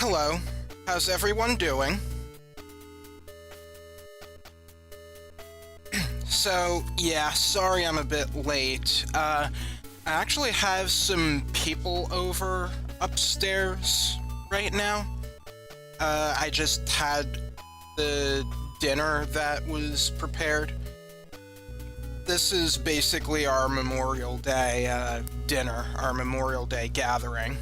hello. How's everyone doing? So, yeah, sorry I'm a bit late. I actually have some people over upstairs right now. I just had the dinner that was prepared. This is basically our Memorial Day dinner, our Memorial Day gathering.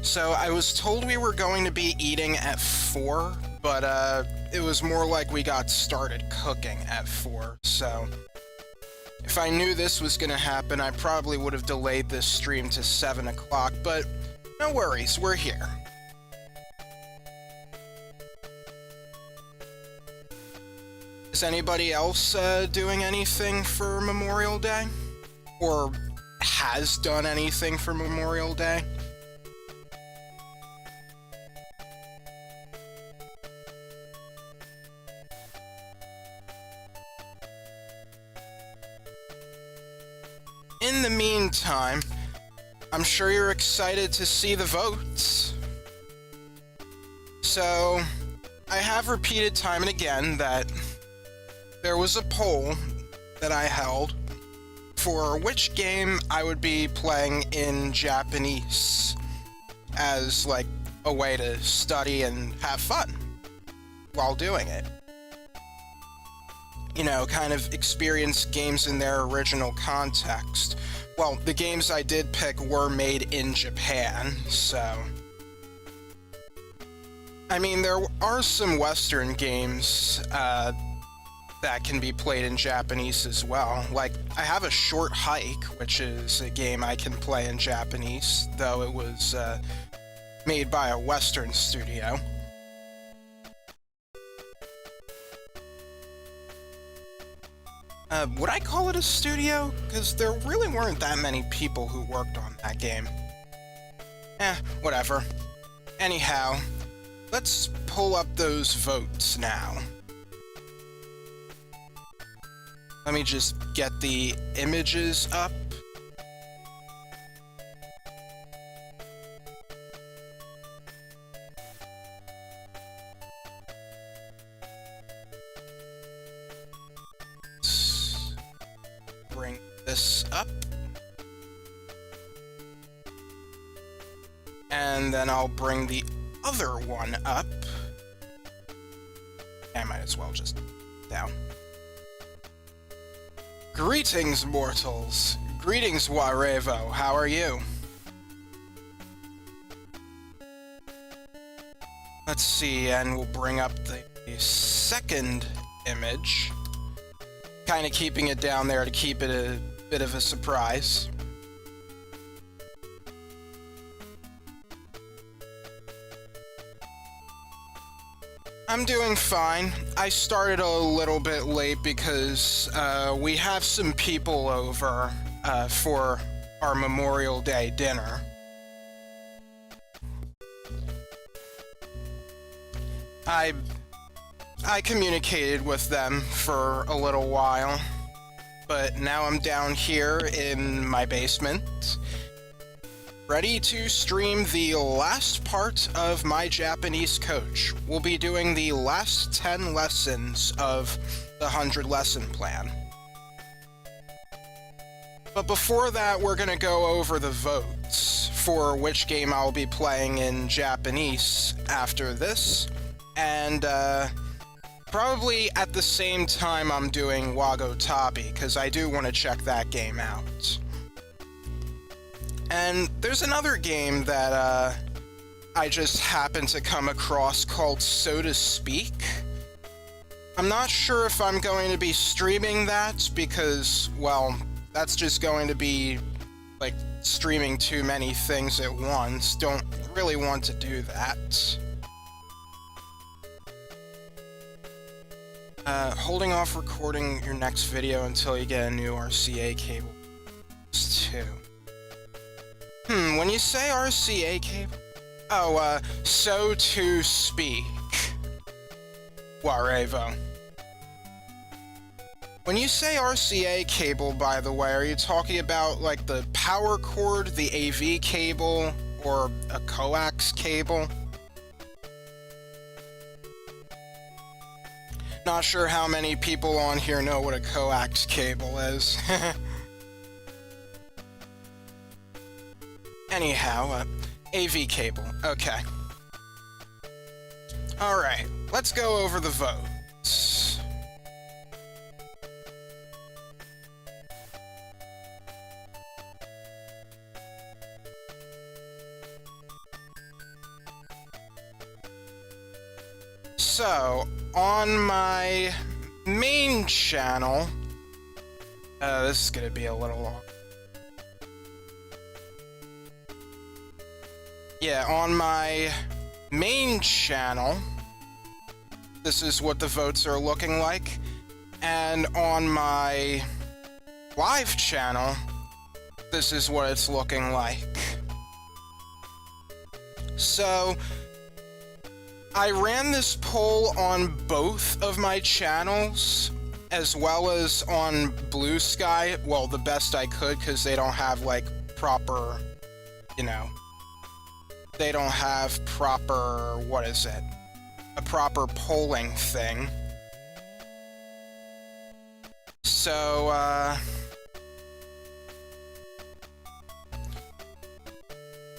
So I was told we were going to be eating at 4, but it was more like we got started cooking at 4, so if I knew this was gonna happen, I probably would have delayed this stream to 7 o'clock, but no worries, we're here. Is anybody else doing anything for Memorial Day? Or has done anything for Memorial Day? In the meantime, I'm sure you're excited to see the votes. So, I have repeated time and again that there was a poll that I held for which game I would be playing in Japanese as, like, a way to study and have fun while doing it. You know, kind of experience games in their original context. Well, the games I did pick were made in Japan, so... I mean, there are some Western games that can be played in Japanese as well. Like, I have a Short Hike, which is a game I can play in Japanese, though it was made by a Western studio. Would I call it a studio? Because there really weren't that many people who worked on that game. Whatever. Anyhow, let's pull up those votes now. Let me just get the images up. Bring this up. And then I'll bring the other one up. I might as well just down. Greetings, mortals. Greetings, Warevo. How are you? Let's see, and we'll bring up the second image. Kind of keeping it down there to keep it a bit of a surprise. I'm doing fine. I started a little bit late because we have some people over for our Memorial Day dinner. I communicated with them for a little while, but now I'm down here in my basement, ready to stream the last part of my Japanese coach. We'll be doing the last 10 lessons of the 100 lesson plan. But before that, we're gonna go over the votes for which game I'll be playing in Japanese after this, and probably at the same time I'm doing Wagotabi, because I do want to check that game out. And there's another game that I just happened to come across called So to Speak. I'm not sure if I'm going to be streaming that because, well, that's just going to be like streaming too many things at once. Don't really want to do that. Holding off recording your next video until you get a new RCA cable. 2. When you say RCA cable... Oh, So to Speak. Warevo. When you say RCA cable, by the way, are you talking about like the power cord, the AV cable, or a coax cable? Not sure how many people on here know what a coax cable is. Anyhow, AV cable. Okay. Alright, let's go over the votes. So, on my main channel, this is gonna be a little long. Yeah, on my main channel, this is what the votes are looking like, and on my live channel, this is what it's looking like. So, I ran this poll on both of my channels, as well as on Blue Sky. Well, the best I could, because they don't have, like, proper, you know, they don't have proper, what is it? A proper polling thing. So,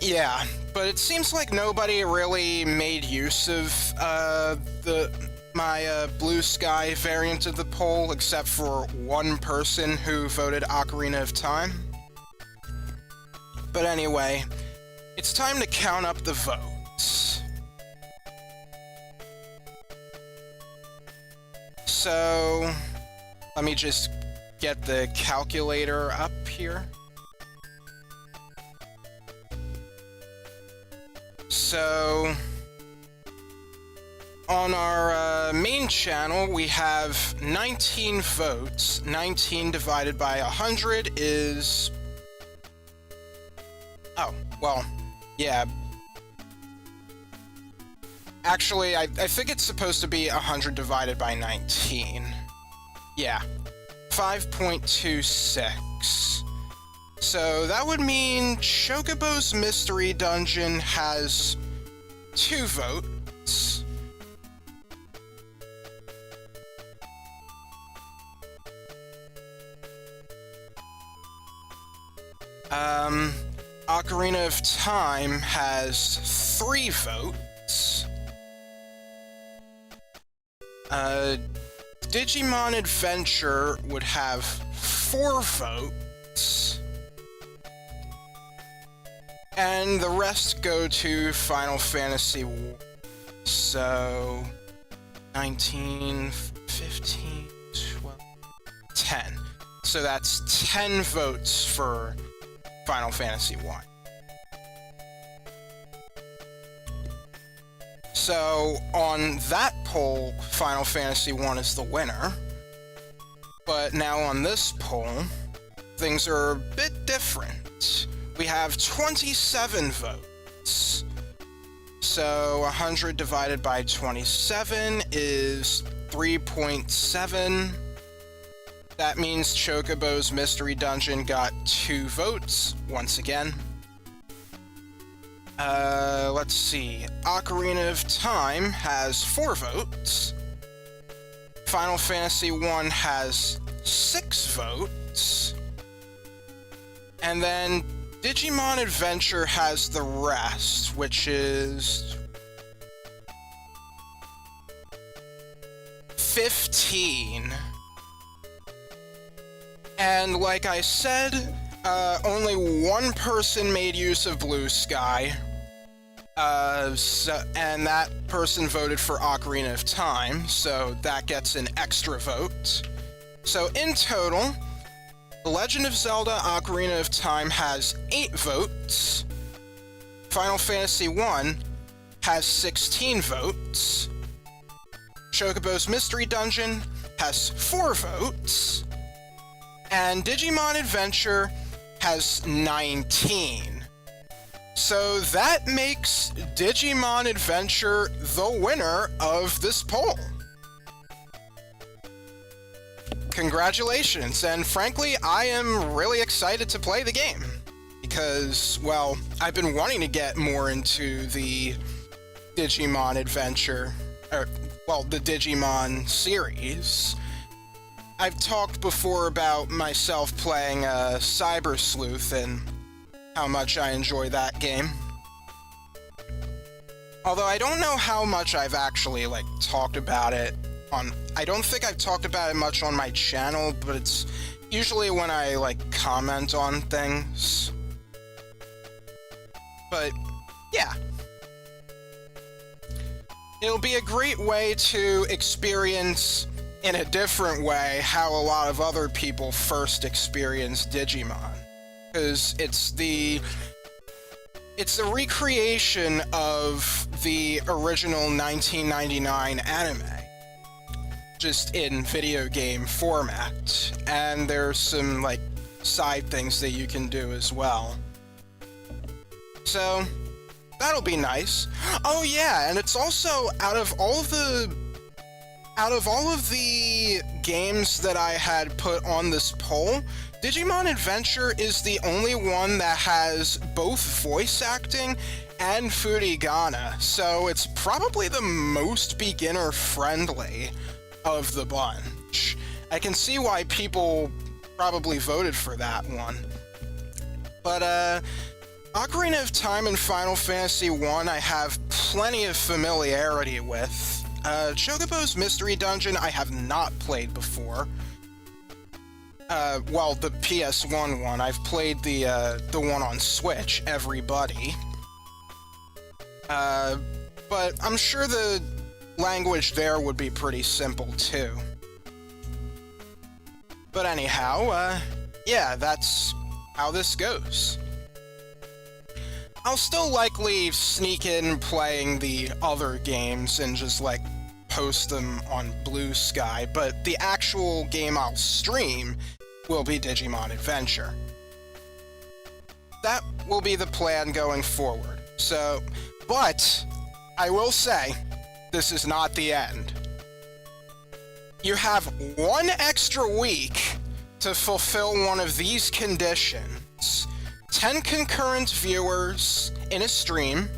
yeah, but it seems like nobody really made use of my Blue Sky variant of the poll, except for one person who voted Ocarina of Time. But anyway, it's time to count up the votes. So, let me just get the calculator up here. So, on our main channel, we have 19 votes. 19 divided by 100 is... Oh, well, yeah. Actually, I think it's supposed to be 100 divided by 19. Yeah. 5.26. So that would mean Chocobo's Mystery Dungeon has 2 votes. Ocarina of Time has 3 votes. Digimon Adventure would have 4 votes. And the rest go to Final Fantasy. So 19, 15, 12, 10. So that's 10 votes for Final Fantasy 1. So on that poll, Final Fantasy 1 is the winner. But now on this poll, things are a bit different. We have 27 votes. So 100 divided by 27 is 3.7. That means Chocobo's Mystery Dungeon got 2 votes, once again. Let's see. Ocarina of Time has 4 votes. Final Fantasy 1 has 6 votes. And then Digimon Adventure has the rest, which is 15. And like I said, only one person made use of Blue Sky. And that person voted for Ocarina of Time, so that gets an extra vote. So in total, The Legend of Zelda Ocarina of Time has 8 votes. Final Fantasy 1 has 16 votes. Chocobo's Mystery Dungeon has 4 votes. And Digimon Adventure has 19. So that makes Digimon Adventure the winner of this poll. congratulations, and frankly, I am really excited to play the game. Because, well, I've been wanting to get more into the Digimon adventure, the Digimon series. I've talked before about myself playing Cyber Sleuth and how much I enjoy that game. Although I don't know how much I've actually, talked about it on... I don't think I've talked about it much on my channel, but it's usually when I, comment on things. But, yeah. It'll be a great way to experience, in a different way, how a lot of other people first experienced Digimon. Because it's the recreation of the original 1999 anime, just in video game format. And there's some, side things that you can do as well. So, that'll be nice. Oh yeah, and it's also, out of all of the games that I had put on this poll, Digimon Adventure is the only one that has both voice acting and furigana, so it's probably the most beginner-friendly of the bunch. I can see why people probably voted for that one. But, Ocarina of Time and Final Fantasy I have plenty of familiarity with. Chocobo's Mystery Dungeon I have not played before. The PS1 one. I've played the one on Switch, Everybody. But I'm sure the language there would be pretty simple, too. But anyhow, yeah, that's how this goes. I'll still likely sneak in playing the other games and just, post them on Blue Sky, but the actual game I'll stream will be Digimon Adventure. That will be the plan going forward. So, but, I will say, this is not the end. You have one extra week to fulfill one of these conditions. 10 concurrent viewers in a stream,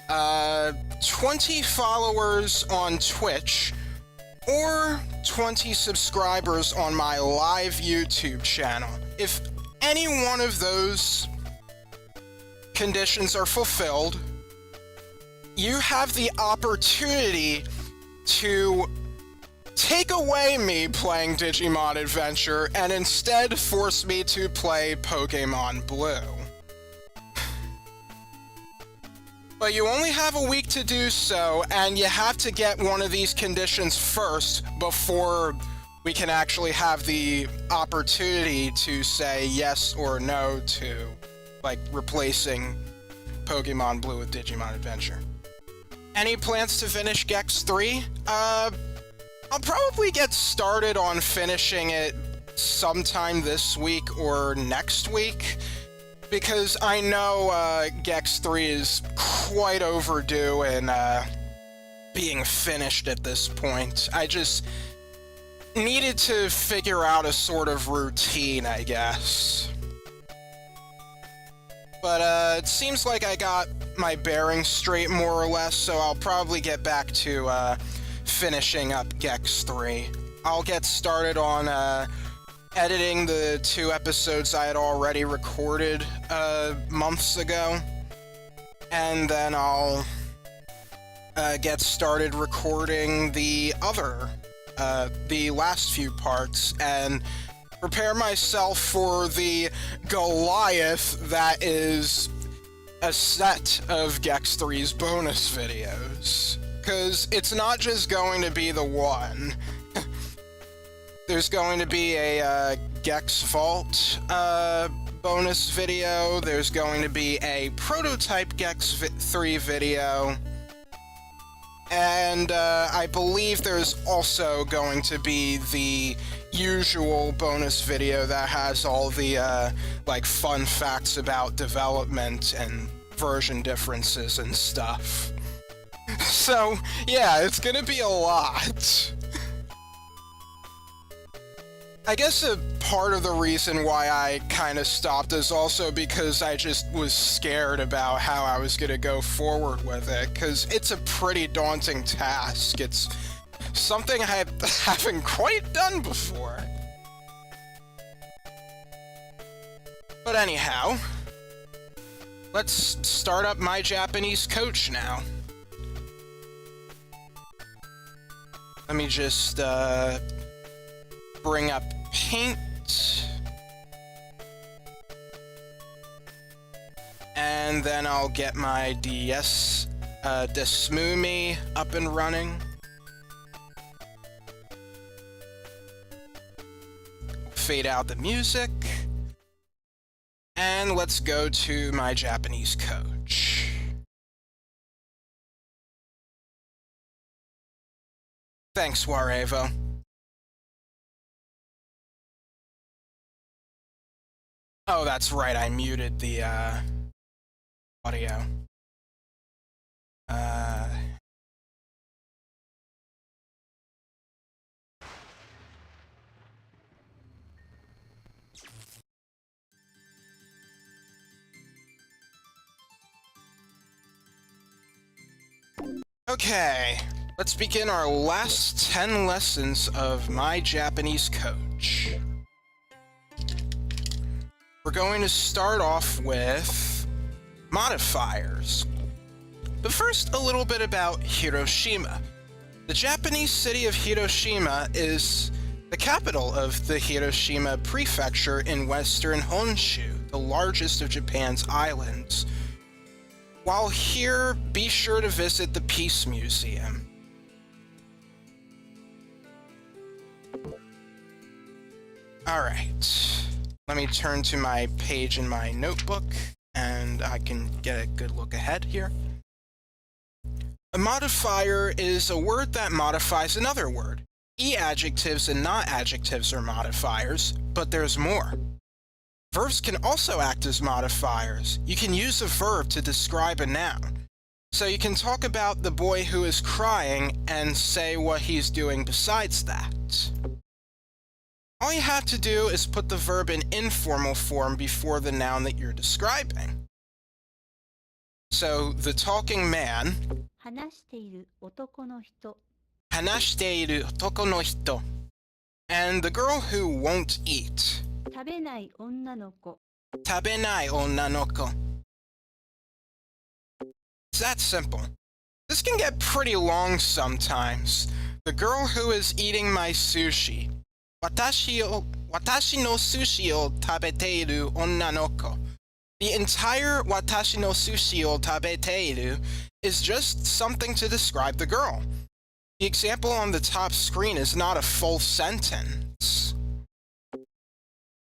20 followers on Twitch, or 20 subscribers on my live YouTube channel. If any one of those conditions are fulfilled, you have the opportunity to take away me playing Digimon Adventure and instead force me to play Pokemon Blue. But you only have a week to do so, and you have to get one of these conditions first before we can actually have the opportunity to say yes or no to, replacing Pokemon Blue with Digimon Adventure. Any plans to finish Gex 3? I'll probably get started on finishing it sometime this week or next week, because I know Gex 3 is quite overdue in being finished at this point. I just needed to figure out a sort of routine, I guess. But it seems like I got my bearings straight more or less, so I'll probably get back to finishing up Gex 3. I'll get started on editing the 2 episodes I had already recorded months ago, and then I'll get started recording the last few parts, and prepare myself for the Goliath that is a set of Gex 3's bonus videos. Because it's not just going to be the one. There's going to be a Gex Vault bonus video. There's going to be a prototype Gex 3 video. And I believe there's also going to be the usual bonus video that has all the fun facts about development and version differences and stuff. So, yeah, it's gonna be a lot. I guess a part of the reason why I kind of stopped is also because I just was scared about how I was going to go forward with it, because it's a pretty daunting task. It's something I haven't quite done before. But anyhow, let's start up my Japanese coach now. Let me just bring up paint. And then I'll get my Desmumi up and running. Fade out the music. And let's go to my Japanese coach. Thanks, Warevo. Oh, that's right, I muted the audio. Okay, let's begin our last 10 lessons of my Japanese coach. We're going to start off with modifiers. But first, a little bit about Hiroshima. The Japanese city of Hiroshima is the capital of the Hiroshima Prefecture in western Honshu, the largest of Japan's islands. While here, be sure to visit the Peace Museum. Alright, let me turn to my page in my notebook, and I can get a good look ahead here. A modifier is a word that modifies another word. E-adjectives and not-adjectives are modifiers, but there's more. Verbs can also act as modifiers. You can use a verb to describe a noun. So you can talk about the boy who is crying and say what he's doing besides that. All you have to do is put the verb in informal form before the noun that you're describing. So, the talking man, 話している男の人 話している男の人, and the girl who won't eat, 食べない女の子食べない女の子. It's that simple. This can get pretty long sometimes. The girl who is eating my sushi. 私のsushiを食べている女の子. The entire 私のsushiを食べている is just something to describe the girl. The example on the top screen is not a full sentence.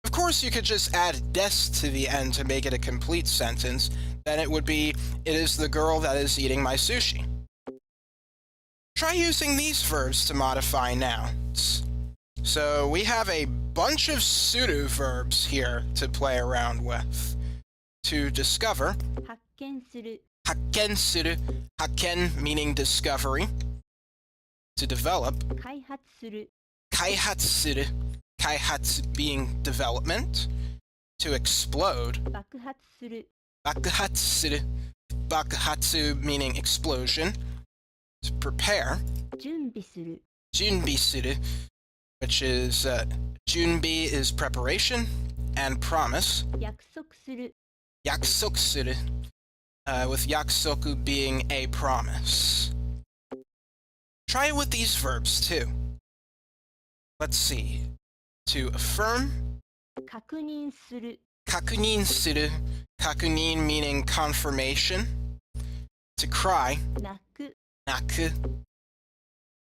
Of course, you could just add des to the end to make it a complete sentence. Then it would be, it is the girl that is eating my sushi. Try using these verbs to modify nouns. So we have a bunch of pseudo verbs here to play around with. To discover, 発見する発見する, 発見 meaning discovery. To develop, 開発する開発する, 開発 being development. To explode, 爆発する爆発する, 爆発 meaning explosion. To prepare, 準備する準備する, which is, 準備 is preparation, and promise, 約束する 約束する, with 約束 being a promise. Try it with these verbs too. Let's see. To affirm, 確認する確認する, 確認 meaning confirmation. To cry, 泣く泣く.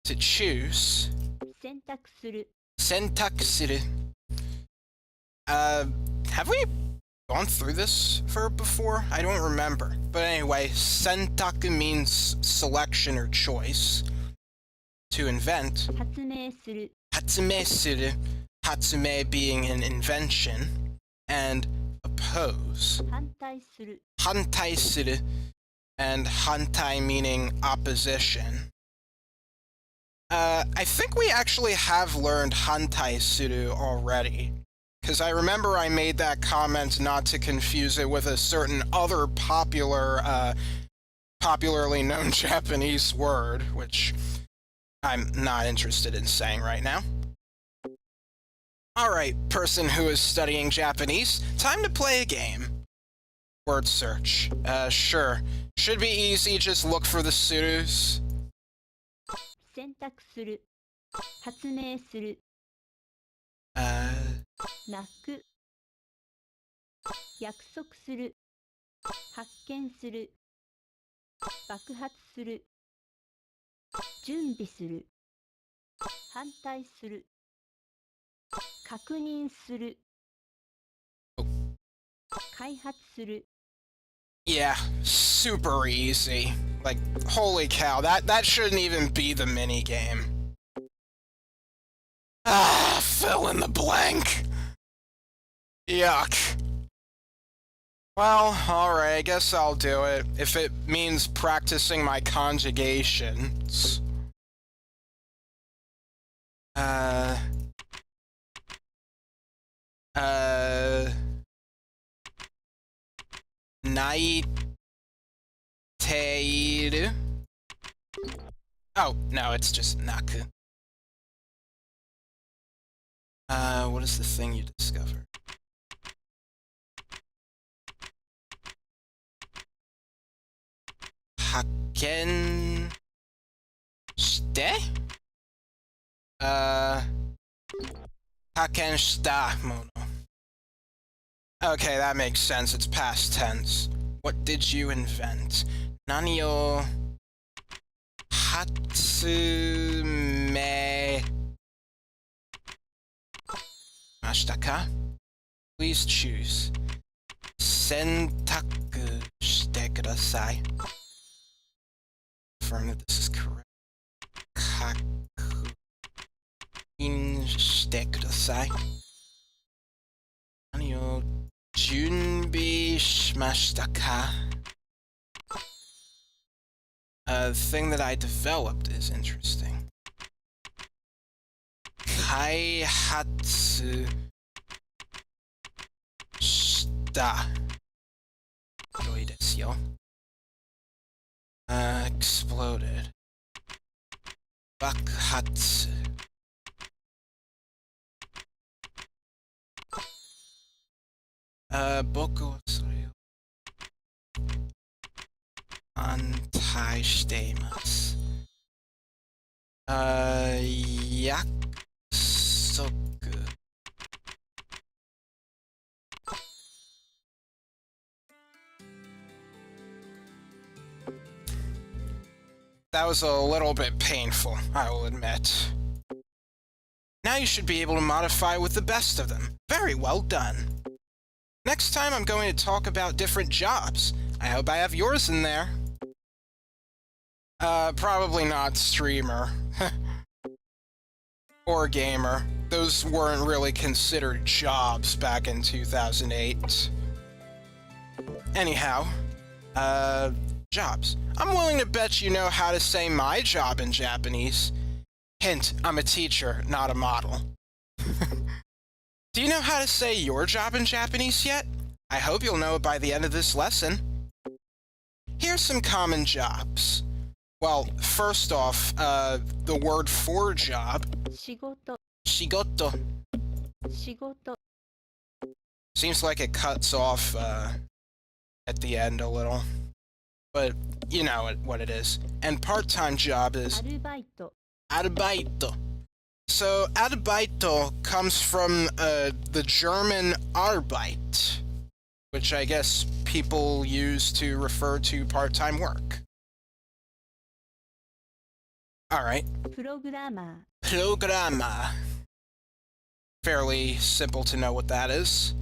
To choose, 選択する選択する. Have we gone through this verb before? I don't remember. But anyway, 選択 means selection or choice. To invent, 発明する発明する, 発明 being an invention, and oppose, 反対する反対する, and 反対 meaning opposition. I think we actually have learned hantai suru already. Because I remember I made that comment not to confuse it with a certain other popularly known Japanese word, which I'm not interested in saying right now. Alright, person who is studying Japanese, time to play a game. Word search. Sure. Should be easy, just look for the surus. 選択する、発明する、泣く、約束する、発見する、爆発する、準備する、反対する、確認する、開発する。 Yeah, super easy. Like, holy cow, that shouldn't even be the minigame. Ah, fill in the blank. Yuck. Well, alright, I guess I'll do it, if it means practicing my conjugations. Naiteiru? Oh, no, it's just naku. What is the thing you discover? Hakken shite? Hakken shita mono. Okay, that makes sense. It's past tense. What did you invent? Nani o hatsume mashita ka? Please choose. Sentaku shite kudasai. Confirm that this is correct. Kaku in shite kudasai. Nani o junbi shimashita ka? The thing that I developed is interesting. Kaihatsu shita. Yoi desu yo. Exploded. Bakhatsu. Boku wa sore o antai shiteimasu. Yakusoku. That was a little bit painful, I will admit. Now you should be able to modify with the best of them. Very well done. Next time I'm going to talk about different jobs. I hope I have yours in there. Probably not streamer. Or gamer. Those weren't really considered jobs back in 2008. Anyhow, jobs. I'm willing to bet you know how to say my job in Japanese. Hint, I'm a teacher, not a model. Do you know how to say your job in Japanese yet? I hope you'll know it by the end of this lesson. Here's some common jobs. Well, first off, the word for job. 仕事、 Shigoto. 仕事、 Seems like it cuts off, at the end a little. But, you know what it is. And part-time job is アルバイト、 Arbeito. So, Arbeito comes from, the German Arbeit, which I guess people use to refer to part-time work. Alright. プログラマ Programmer. Fairly simple to know what that is.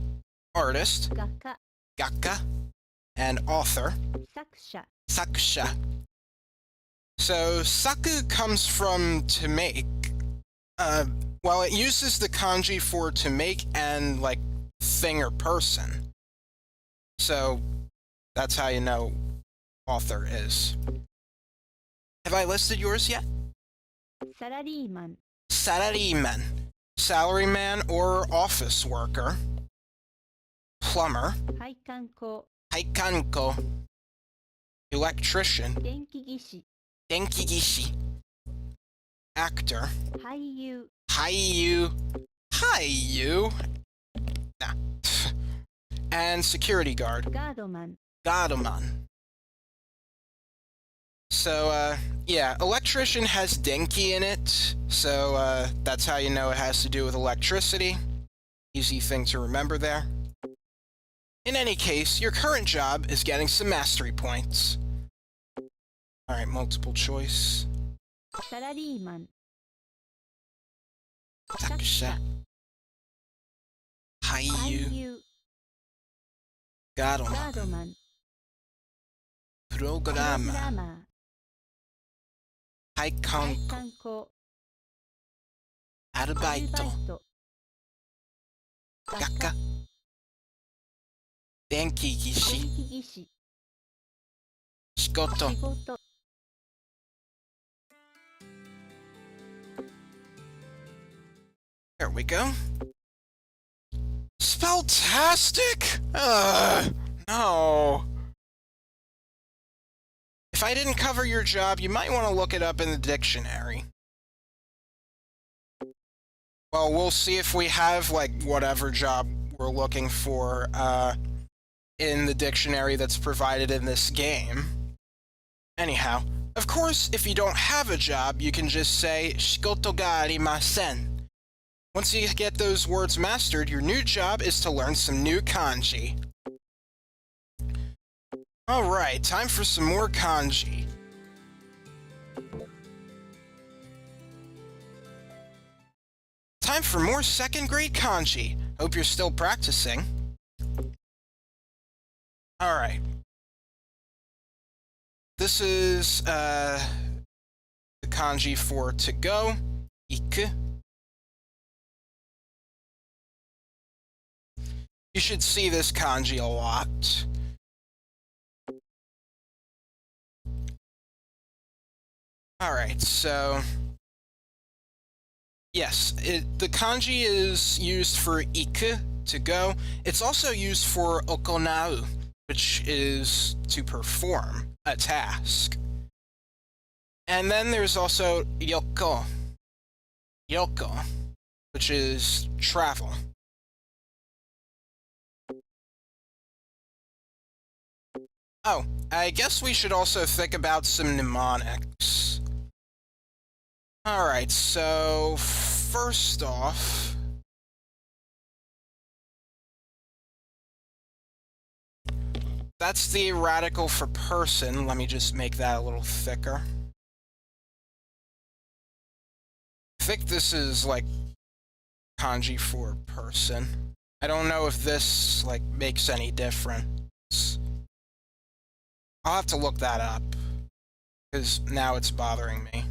Artist, ー、画家、 Gakka, and author, 作者、 Sakusha. So, saku comes from to make. Well, it uses the kanji for to make and, like, thing or person. So, that's how you know author is. Have I listed yours yet? サラリーマン、 Salaryman, salaryman or office worker. Plumber, 配管工、 haikanko, electrician, 電気技師、 denkigishi, actor, 俳優、 haiyu, nah, and security guard, ガードマン、 gadoman. So, yeah, electrician has denki in it, so that's how you know it has to do with electricity. Easy thing to remember there. In any case, your current job is getting some mastery points. Alright, multiple choice. サラリーマン、 Takusha. 俳 Haiyu. 優、 Gadoman. ガードマン、 Programa. プログラマー、 配 Haikanko. 管工、 Arubaito. アルバイト、 Gaka. 画家、 電 Denkigishi. 気技師、 Shikoto. 仕事、 There we go. Spelltastic? No. If I didn't cover your job, you might want to look it up in the dictionary. Well, we'll see if we have, like, whatever job we're looking for, in the dictionary that's provided in this game. Anyhow, of course, if you don't have a job, you can just say, Shikoto ga arimasen. Once you get those words mastered, your new job is to learn some new kanji. Alright, time for some more kanji. Time for more second grade kanji. Hope you're still practicing. Alright. This is, the kanji for to go. Iku. You should see this kanji a lot. Alright, so... Yes, the kanji is used for iku, to go. It's also used for okonau, which is to perform a task. And then there's also yoko. Yoko, which is travel. Oh, I guess we should also think about some mnemonics. Alright, so first off, that's the radical for person. Let me just make that a little thicker. I think this is like kanji for person. I don't know if this like makes any difference. I'll have to look that up, because now it's bothering me.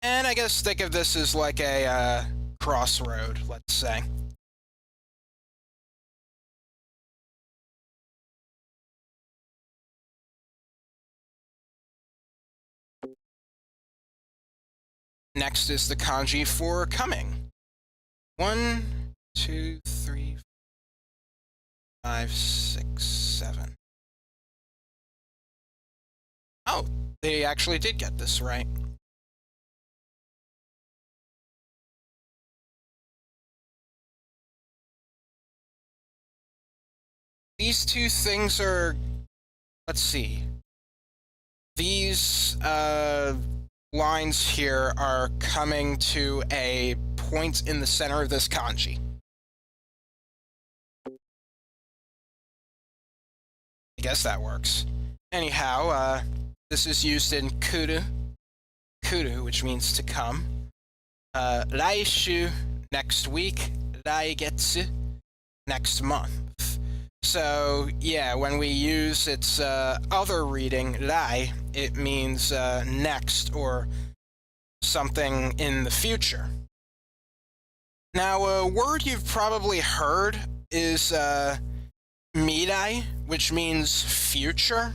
And I guess think of this as like a crossroad, let's say. Next is the kanji for coming. 1, 2, 3, 5, 6, 7. Oh, they actually did get this right. These two things are, let's see. These lines here are coming to a point in the center of this kanji. I guess that works. Anyhow, this is used in kuru. Kuru, which means to come. Raishu, next week. Raigetsu, next month. So, yeah, when we use its other reading, rai, it means next or something in the future. Now, a word you've probably heard is mirai, which means future.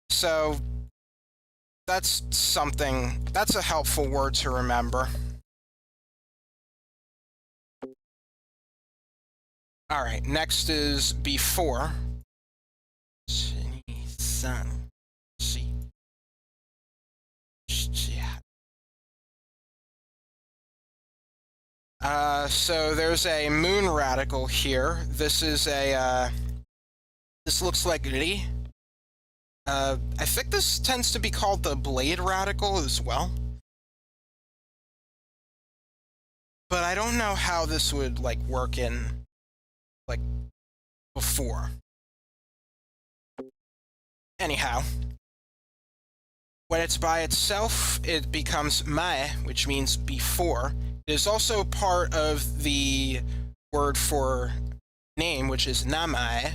So, that's something, that's a helpful word to remember. All right, next is before. So there's a moon radical here. This is this looks like Ri. I think this tends to be called the blade radical as well. But I don't know how this would, like, work in, like, before. Anyhow, when it's by itself, it becomes mae, which means before. It is also part of the word for name, which is namae.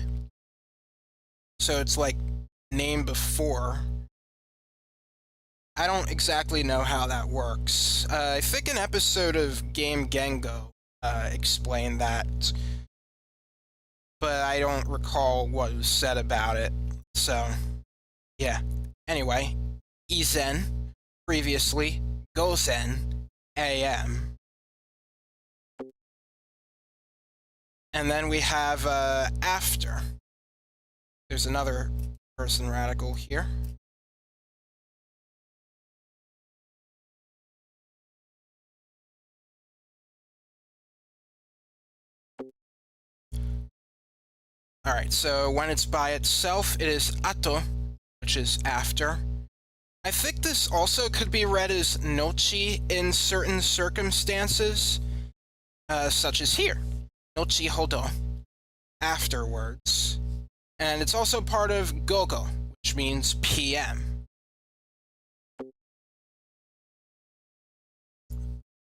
So it's like name before. I don't exactly know how that works. I think an episode of Game Gengo explained that, but I don't recall what was said about it. So, yeah. Anyway, izen, previously, gozen, am. And then we have after. There's another person radical here. All right, so when it's by itself, it is ato, which is after. I think this also could be read as nochi in certain circumstances, such as here, nochi hodo, afterwards. And it's also part of gogo, which means PM.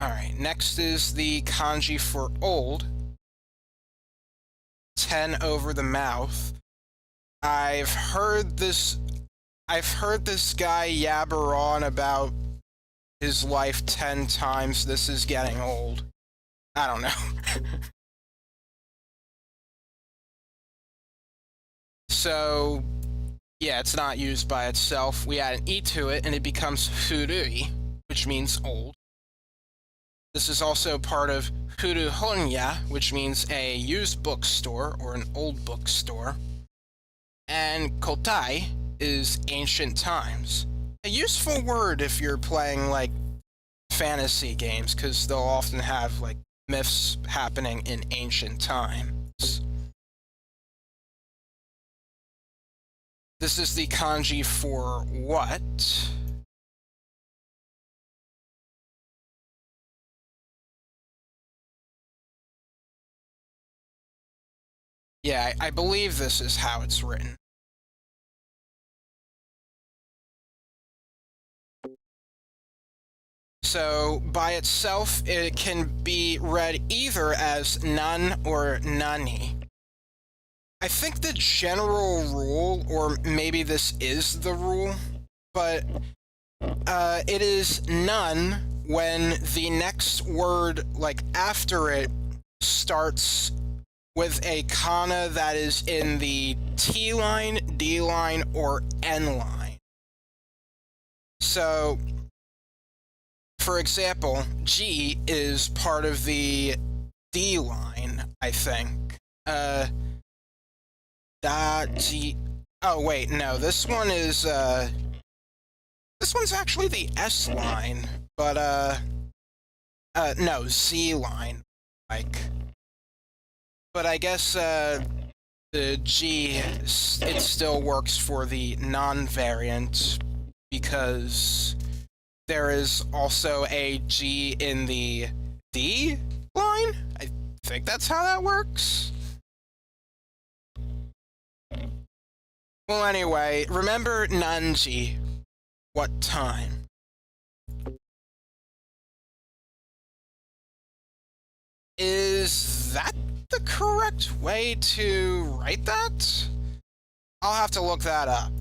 All right, next is the kanji for old. 10 over the mouth. I've heard this guy yabber on about his life 10 times. This is getting old. I don't know. So, yeah, it's not used by itself. We add an e to it, and it becomes furui, which means old. This is also part of furuhonya, which means a used bookstore or an old bookstore. And kotai is ancient times. A useful word if you're playing, like, fantasy games, because they'll often have, like, myths happening in ancient times. This is the kanji for what? Yeah, I believe this is how it's written. So, by itself, it can be read either as nan or nani. I think the general rule, or maybe this is the rule, but it is none when the next word, like, after it starts with a kana that is in the T line, D line, or N line. So, for example, G is part of the D line, I think. Da, G. Oh, wait, no, this one is, this one's actually the S line, but, no, Z line, like. But I guess, the G, it still works for the non-variant, because there is also a G in the D line? I think that's how that works. Well, anyway, remember Nanji. What time? Is that the correct way to write that? I'll have to look that up.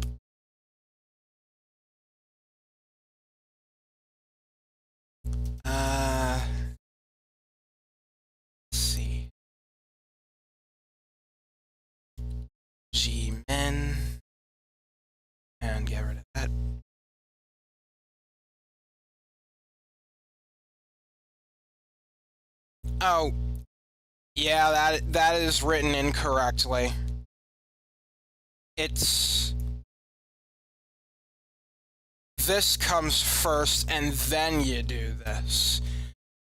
Let's see. G-men. And get rid of that. Oh, yeah, that is written incorrectly. It's... This comes first, and then you do this.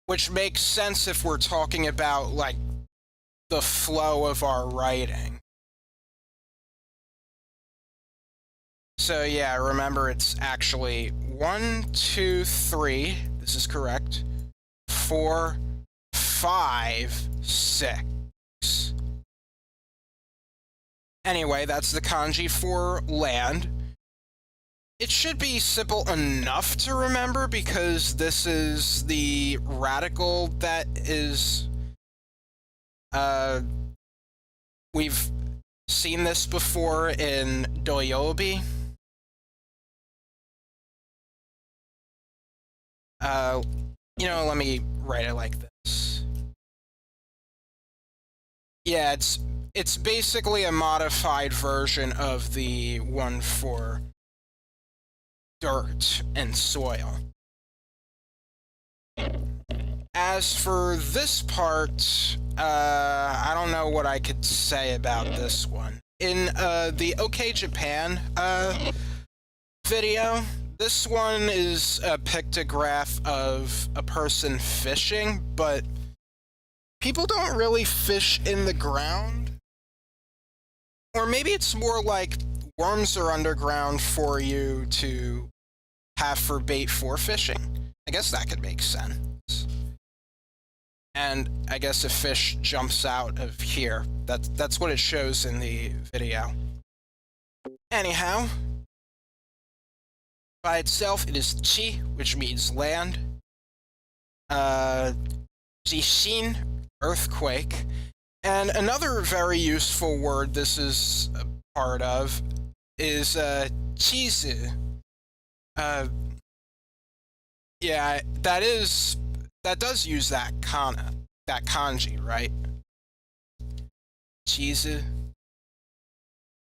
Which makes sense if we're talking about, like, the flow of our writing. So yeah, remember it's actually 1, 2, 3, this is correct, 4, 5, 6. Anyway, that's the kanji for land. It should be simple enough to remember because this is the radical that is... we've seen this before in Doyobi. Let me write it like this. Yeah, it's basically a modified version of the one for dirt and soil. As for this part, I don't know what I could say about this one. In the OK Japan video, this one is a pictograph of a person fishing, but people don't really fish in the ground. Or maybe it's more like worms are underground for you to have for bait for fishing. I guess that could make sense. And I guess a fish jumps out of here. That's what it shows in the video. Anyhow, by itself, it is chi, which means land. Jishin, earthquake. And another very useful word this is a part of is chizu. Yeah, that does use that kanji, right? Chizu.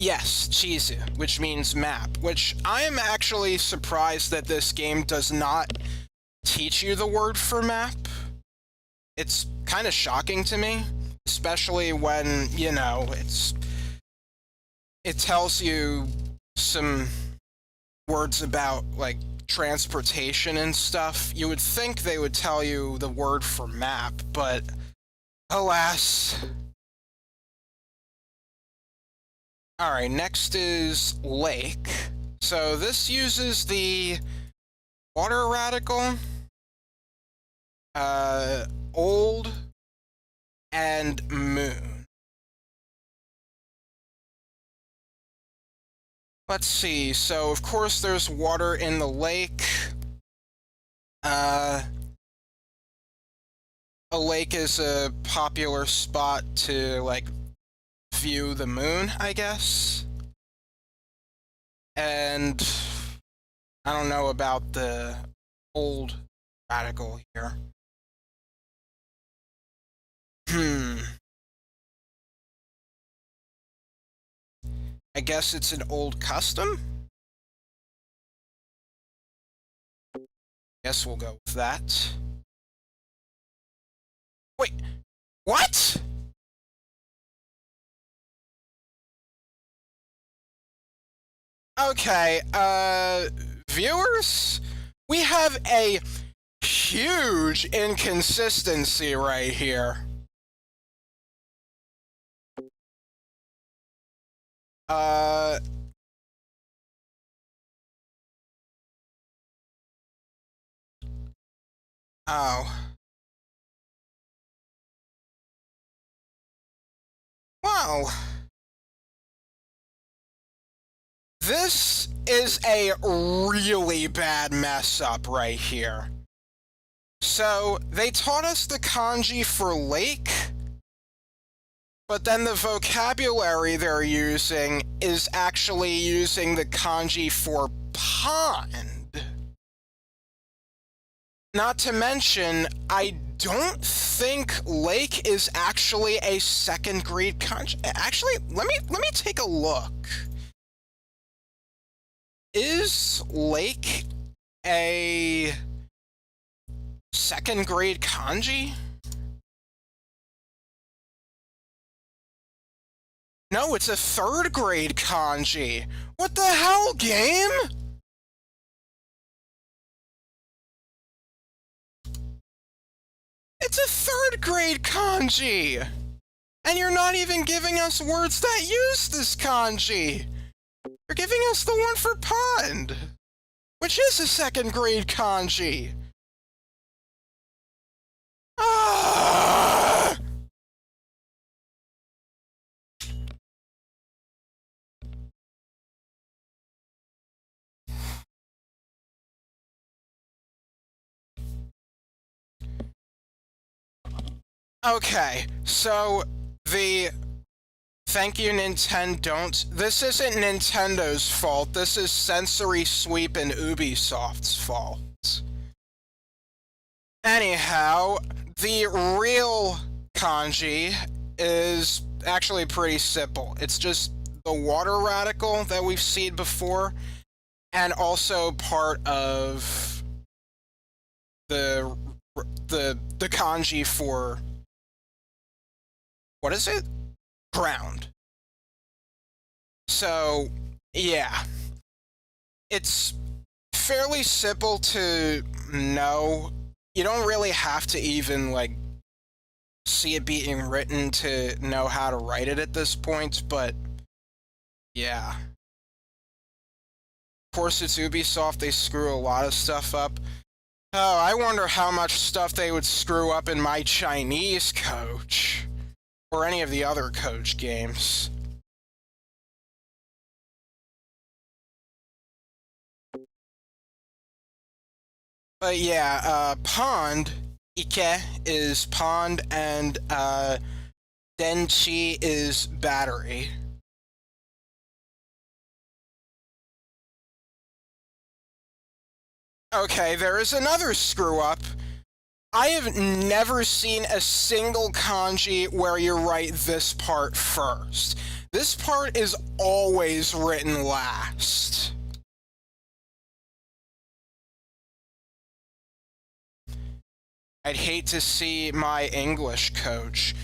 Yes, chizu, which means map, which I am actually surprised that this game does not teach you the word for map. It's kind of shocking to me, especially when, it tells you some words about, like, transportation and stuff. You would think they would tell you the word for map, but alas. Alright, next is lake. So this uses the water radical, old, and moon. Let's see, so of course there's water in the lake. A lake is a popular spot to, like, view the moon, I guess. And I don't know about the old radical here. I guess it's an old custom? Guess we'll go with that. Wait, what? Okay, viewers, we have a huge inconsistency right here. Oh. Wow. This is a really bad mess up right here. So, they taught us the kanji for lake, but then the vocabulary they're using is actually using the kanji for pond. Not to mention, I don't think lake is actually a second grade kanji. Actually, let me take a look. Is lake a second grade kanji? No, it's a 3rd grade kanji. What the hell, game? It's a 3rd grade kanji! And you're not even giving us words that use this kanji! You're giving us the one for pond, which is a 2nd grade kanji. Ah! Okay, so thank you, Nintendo. This isn't Nintendo's fault. This is Sensory Sweep and Ubisoft's fault. Anyhow, the real kanji is actually pretty simple. It's just the water radical that we've seen before, and also part of the kanji for, what is it? Ground. So, yeah. It's fairly simple to know. You don't really have to even, like, see it being written to know how to write it at this point, but yeah. Of course, it's Ubisoft. They screw a lot of stuff up. Oh, I wonder how much stuff they would screw up in my Chinese coach. Or any of the other coach games. But yeah, pond, ike, is pond, and denchi is battery. Okay, there is another screw-up. I have never seen a single kanji where you write this part first. This part is always written last. I'd hate to see my English coach.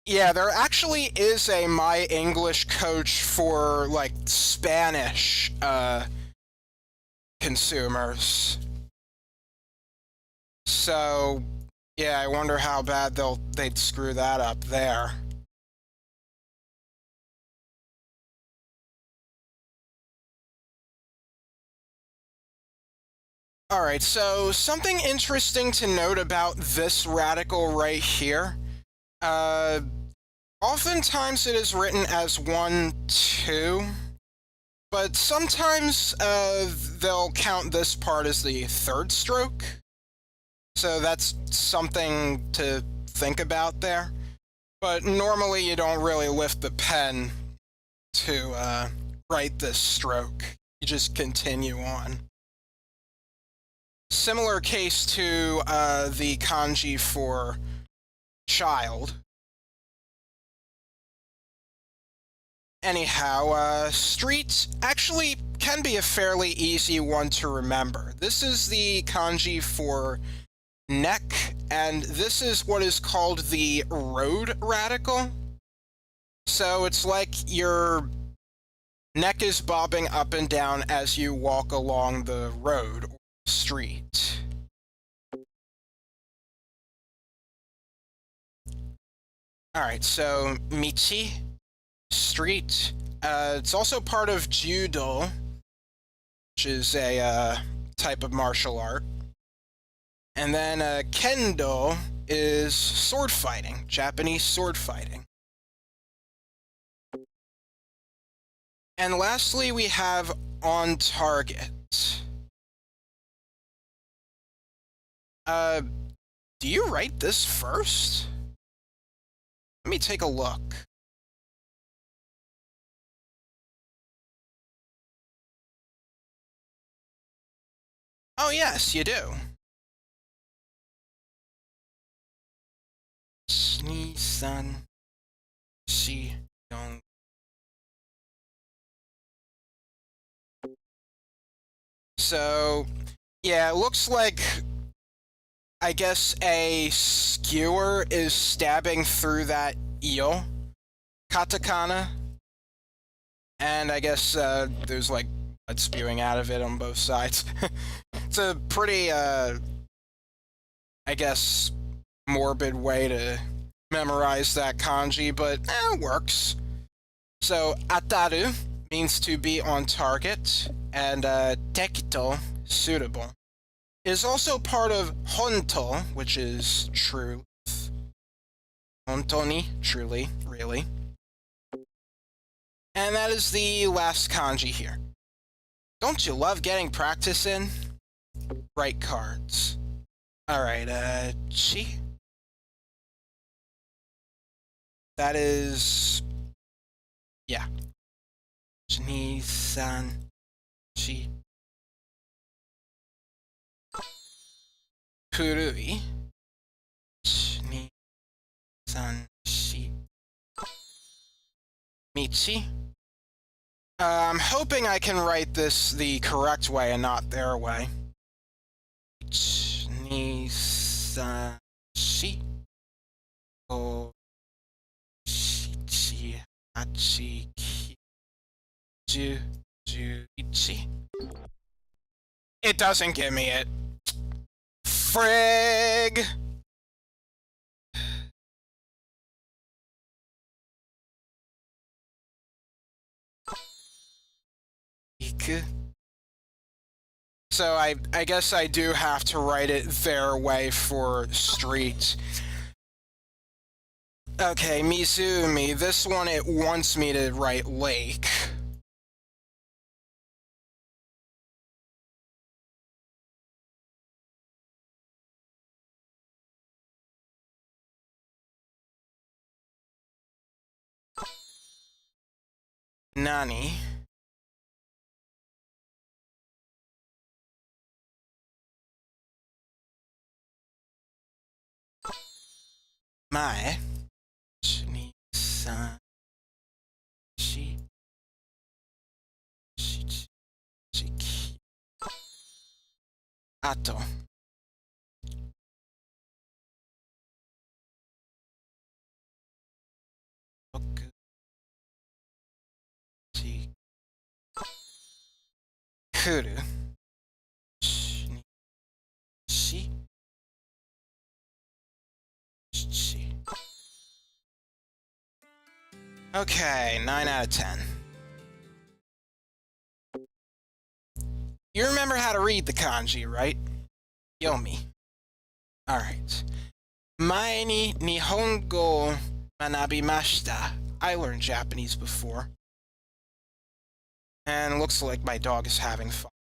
Yeah, there actually is a my English coach for, like, Spanish, consumers. So, yeah, I wonder how bad they'd screw that up there. Alright, so something interesting to note about this radical right here. Oftentimes it is written as 1, 2, but sometimes they'll count this part as the 3rd stroke. So that's something to think about there. But normally you don't really lift the pen to write this stroke. You just continue on. Similar case to the kanji for child. Anyhow, street actually can be a fairly easy one to remember. This is the kanji for neck, and this is what is called the road radical. So it's like your neck is bobbing up and down as you walk along the road or street. Alright, so michi, street. It's also part of judo, which is a type of martial art. And then kendo is sword fighting, Japanese sword fighting. And lastly, we have on target. Do you write this first? Let me take a look. Oh yes, you do. Ni-san, shi-yong. So, yeah, it looks like, I guess, a skewer is stabbing through that eel, katakana, And I guess there's like blood spewing out of it on both sides. It's a pretty, I guess, morbid way to memorize that kanji, but it works. So, ataru means to be on target, and tekito, suitable, is also part of honto, which is truth. Hontoni, truly, really. And that is the last kanji here. Don't you love getting practice in? Write cards. Alright, chi. That is... yeah. Ni-san, chi. Kurui. Ni-san, shi. Michi. I'm hoping I can write this the correct way and not their way. Ni-san, shi. O, shi-chi, hachi, ki, ju, ju-ichi. It doesn't give me it. Frig! So I guess I do have to write it their way for street. Okay, Mizumi, this one it wants me to write lake. Nani? Mae. Ni-san. Shi. Shi-chi. Ato. Boku. Shi. Kuru. Shi. Shi. Shi. Okay, 9 out of 10. You remember how to read the kanji, right? Yomi. Alright. Mae ni Nihongo manabimashita. I learned Japanese before. And looks like my dog is having fun.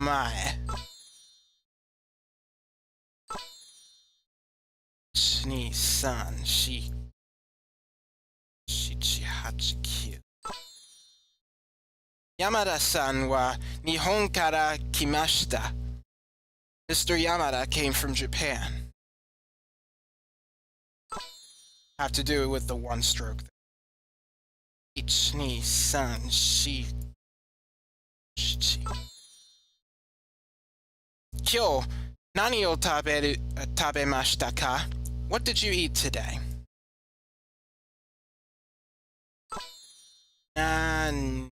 Mae. Ni-san, shi. Shichi-hachi-kyu. Yamada-san wa Nihon kara kimashita. Mr. Yamada came from Japan. Have to do it with the one stroke there. Ni-san, shi. Shichi. Kyo, nani o tabemashita ka? What did you eat today? Nani?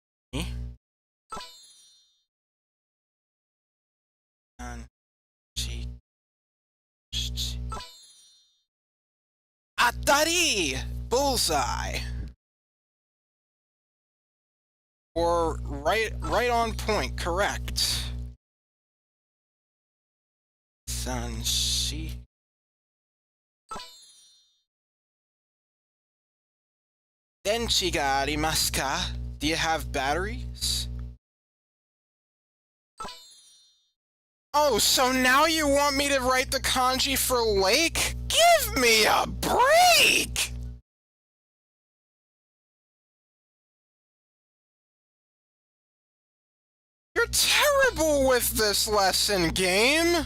Atari! Bullseye! Or right on point, correct. Sanshi. Denchi ga arimasu ka? Do you have batteries? Oh, so now you want me to write the kanji for lake? Give me a break! You're terrible with this lesson, game!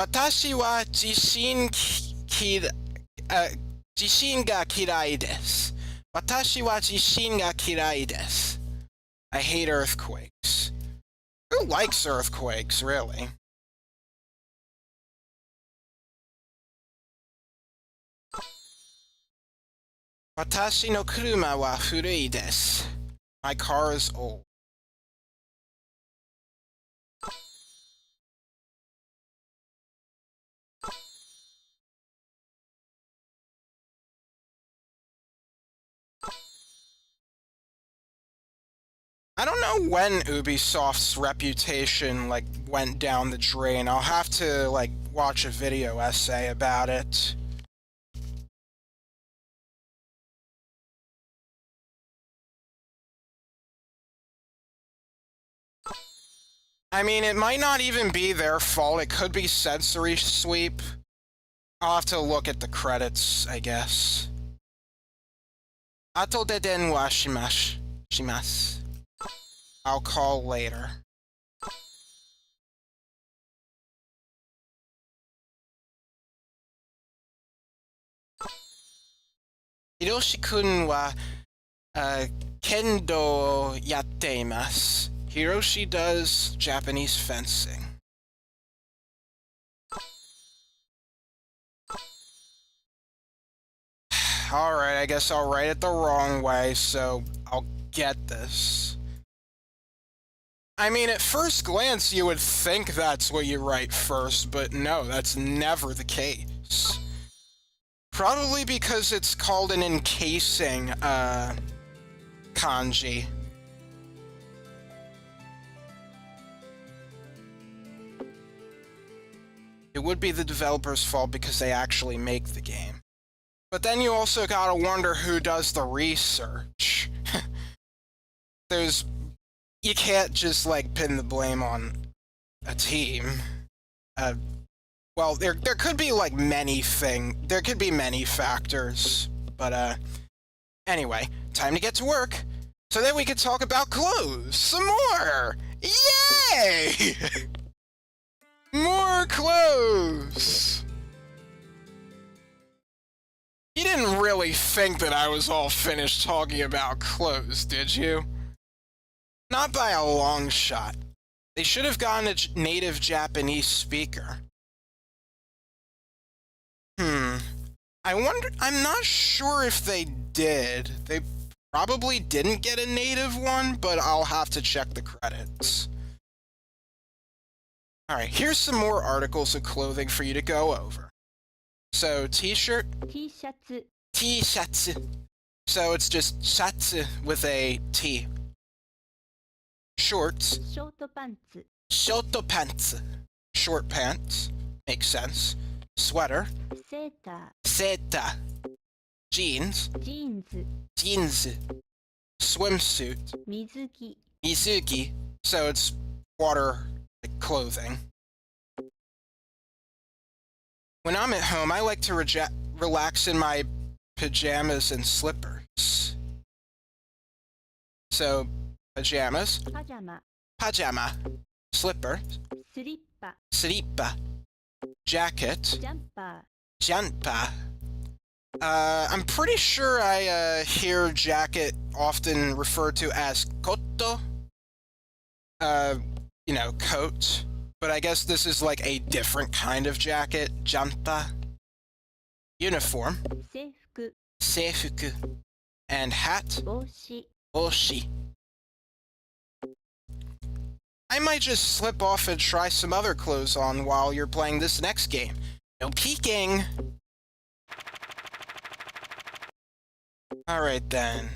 Watashi wa jishin ga kirai desu. Watashi wa jishin ga kirai desu. I hate earthquakes. Who likes earthquakes, really? Watashi no kuruma wa furui desu. My car is old. I don't know when Ubisoft's reputation, like, went down the drain. I'll have to, like, watch a video essay about it. I mean, it might not even be their fault. It could be sensory sweep. I'll have to look at the credits, I guess. Ato de denwa shimasu. I'll call later. Hiroshi-kun wa kendo yatte imasu. Hiroshi does Japanese fencing. Alright, I guess I'll write it the wrong way, so I'll get this. I mean, at first glance, you would think that's what you write first, but no, that's never the case. Probably because it's called an encasing, kanji. It would be the developer's fault because they actually make the game. But then you also gotta wonder who does the research. You can't just, like, pin the blame on a team. Well, there could be, like, there could be many factors, but, anyway, time to get to work, so that we can talk about clothes some more! Yay! More clothes! You didn't really think that I was all finished talking about clothes, did you? Not by a long shot. They should have gotten a native Japanese speaker. I'm not sure if they did. They probably didn't get a native one, but I'll have to check the credits. Alright, here's some more articles of clothing for you to go over. So, t-shirt. T-shirts. T-shirts. So it's just shatsu with a T. Shorts. Short pants. Short pants. Short pants. Makes sense. Sweater. Seta. Seta. Jeans. Jeans. Jeans. Swimsuit. Mizuki. Mizuki. So it's water clothing. When I'm at home, I like to relax in my pajamas and slippers. So, pajamas. Pajama. Pajama. Slipper. Slipper. Slipper. Jacket. Jumper. Jumper. I'm pretty sure I hear jacket often referred to as koto. You know, coat. But I guess this is like a different kind of jacket. Jumper. Uniform. Seifuku. Seifuku. And hat. Boshi. Boshi. I might just slip off and try some other clothes on while you're playing this next game. No peeking! Alright then.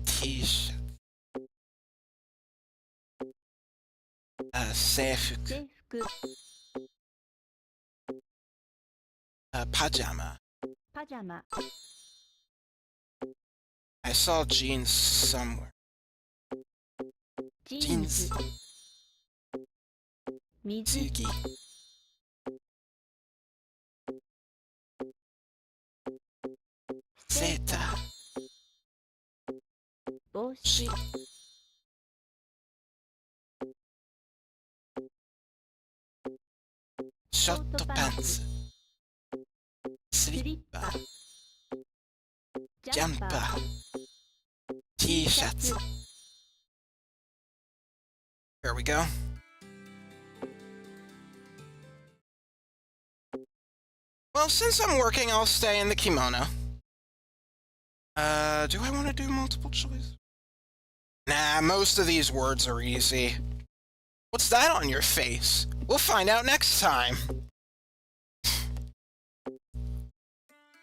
T-shirt. Seifuku. Pajama. Pajama. I saw jeans somewhere. Jeans. Mizuki. Mizuki. Seta. Boshi. Short pants. Slipper. Jumper. T-shirts. Here we go. Well, since I'm working, I'll stay in the kimono. Do I want to do multiple choice? Nah, most of these words are easy. What's that on your face? We'll find out next time.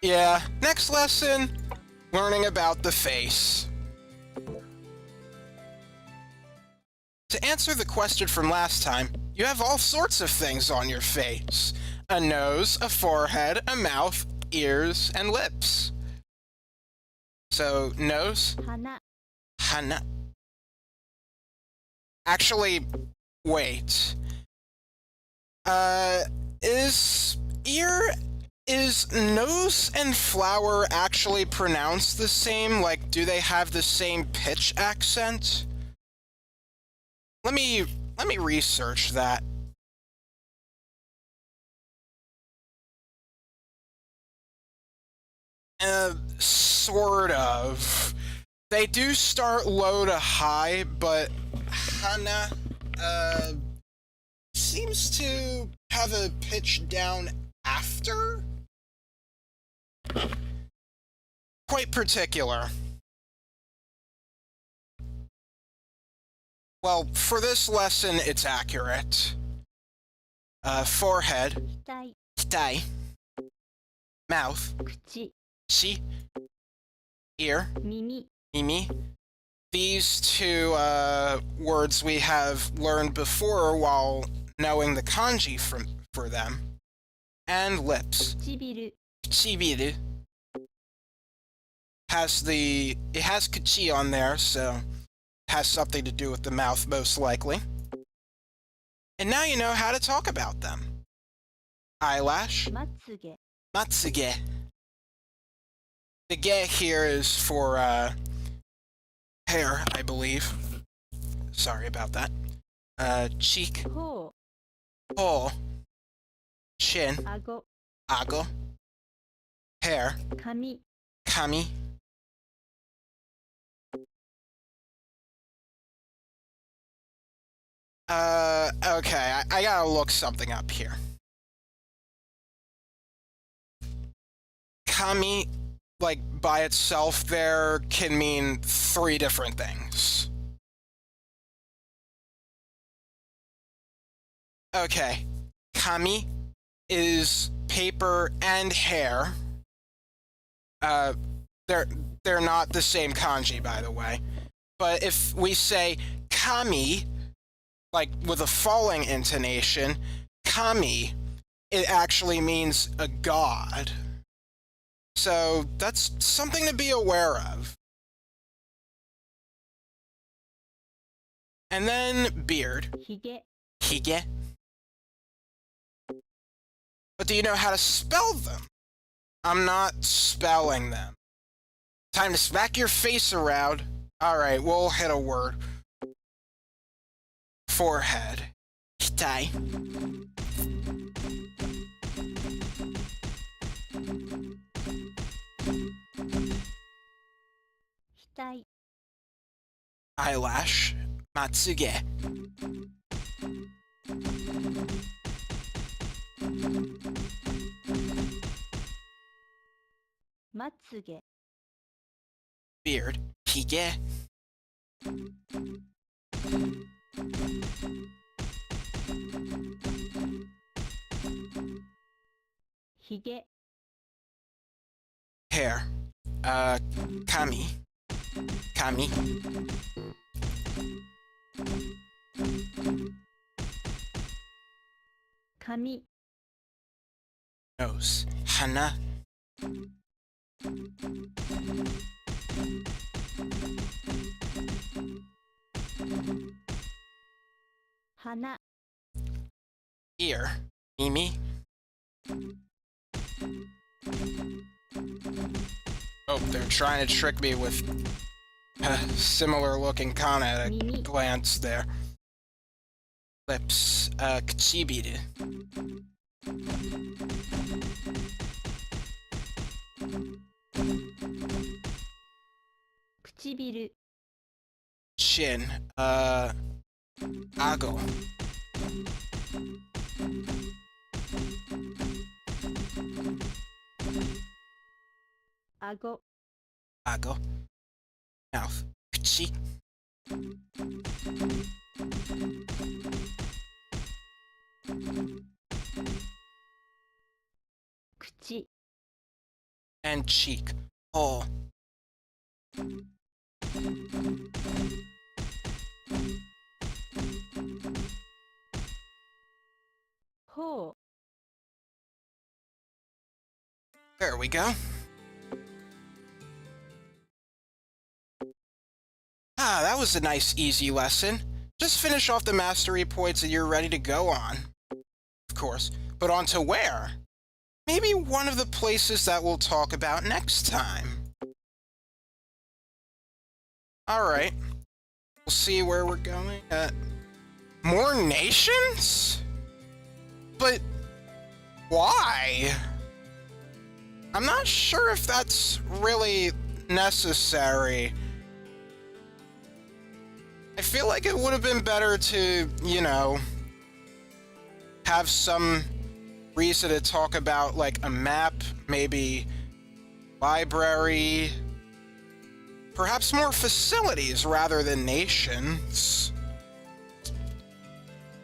Yeah, next lesson, learning about the face. To answer the question from last time, you have all sorts of things on your face. A nose, a forehead, a mouth, ears, and lips. So, nose, 鼻 hana. Actually, wait. Is nose and flower actually pronounced the same? Like, do they have the same pitch accent? Let me research that. Sort of. They do start low to high, but hana, seems to have a pitch down after? Quite particular. Well, for this lesson, it's accurate. Forehead, 額 kitai, mouth, 口 chi, ear, 耳 mimi. These two words we have learned before while knowing the kanji for them. And lips. 唇 Kuchibiru. It has kuchi on there, so has something to do with the mouth, most likely. And now you know how to talk about them. Eyelash, まつげ matsuge. The ge here is for hair, I believe. Sorry about that. Cheek, 頬 paw, chin, 顎 ago, hair, 髪 kami. Okay, I gotta look something up here. Kami, like, by itself there, can mean 3 different things. Okay, kami is paper and hair. They're not the same kanji, by the way. But if we say kami, like with a falling intonation, kami, it actually means a god. So that's something to be aware of. And then beard, ひげ hige. But do you know how to spell them? I'm not spelling them. Time to smack your face around. Alright, we'll hit a word. Forehead. Kitai.額 Eyelash. Matsuge.まつげ Beard. Hige. Hige. Hair. Kami. Kami. Kami. Nose. Hana. Hana. Ear. Mimi. Oh, they're trying to trick me with a similar looking kana at a Mimi. glance there. Lips. Kuchibiru. Kuchibiru. Chin. Ago. 顎、 Ago. Mouth. Kuchi. 口、 And cheek. Oh. 頬、 There we go. Ah, that was a nice, easy lesson. Just finish off the mastery points and you're ready to go on. Of course. But on to where? Maybe one of the places that we'll talk about next time. Alright. We'll see where we're going. More nations? But why? I'm not sure if that's really necessary. I feel like it would have been better to, you know, have some reason to talk about, like, a map, maybe library, perhaps more facilities rather than nations.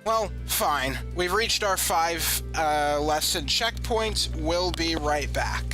Well, fine. We've reached our 5 lesson checkpoint. We'll be right back.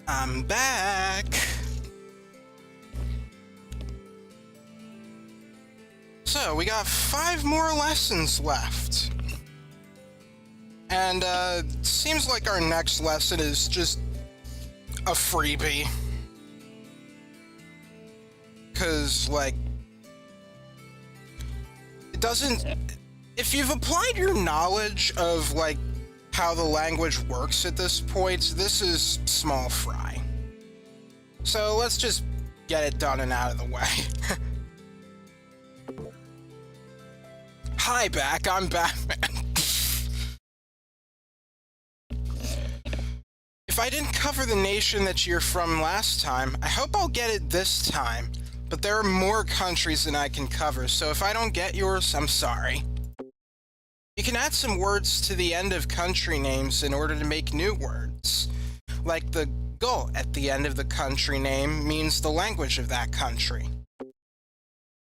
I'm back. So, we got 5 more lessons left. And, seems like our next lesson is just a freebie. 'Cause, like, it doesn't... If you've applied your knowledge of, like, how the language works at this point, this is small fry. So let's just get it done and out of the way. Hi, back. I'm Batman. If I didn't cover the nation that you're from last time, I hope I'll get it this time. But there are more countries than I can cover, so if I don't get yours, I'm sorry. You can add some words to the end of country names in order to make new words. Like the go at the end of the country name means the language of that country.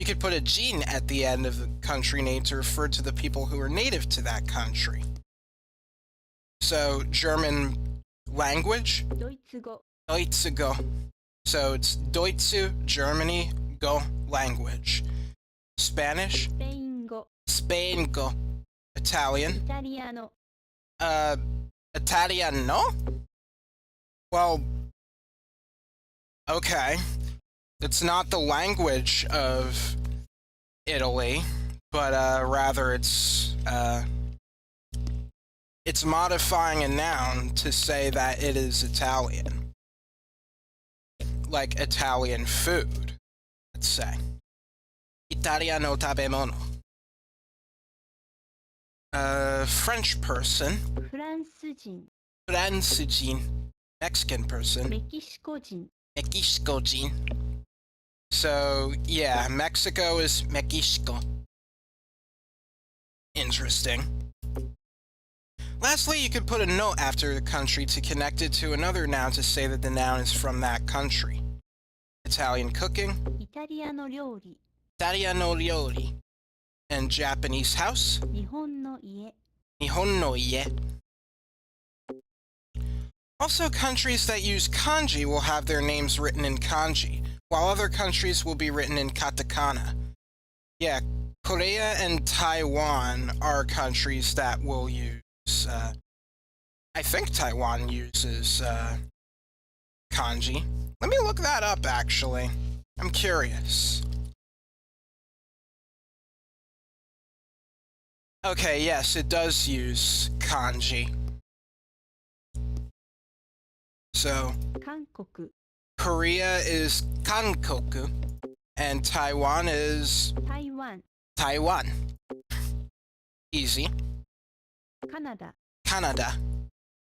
You could put a jin at the end of the country name to refer to the people who are native to that country. So, German language? ドイツ語 Deutsche. So it's Deutsche, Germany, go, language. Spanish? スペイン語 Spain, go. イ Italian? タリアの Italiano? Well, okay. It's not the language of Italy, but rather it's modifying a noun to say that it is Italian. Like Italian food, let's say. Italiano tabemono. French person. フランス人 Francigin. Mexican person. メキシコ人 Mexicogin. So, yeah, Mexico is Mexico. Interesting. Lastly, you could put a note after the country to connect it to another noun to say that the noun is from that country. Italian cooking, イタリアの料理 Italiano rioli, and Japanese house, 日本の家 Nihon no ie. Also, countries that use kanji will have their names written in kanji, while other countries will be written in katakana. Yeah, Korea and Taiwan are countries that will use, I think Taiwan uses, kanji. Let me look that up, actually. I'm curious. Okay, yes, it does use kanji. So, 韓国 Korea is Kankoku, and Taiwan is 台湾 Taiwan. Easy. カナダ Canada,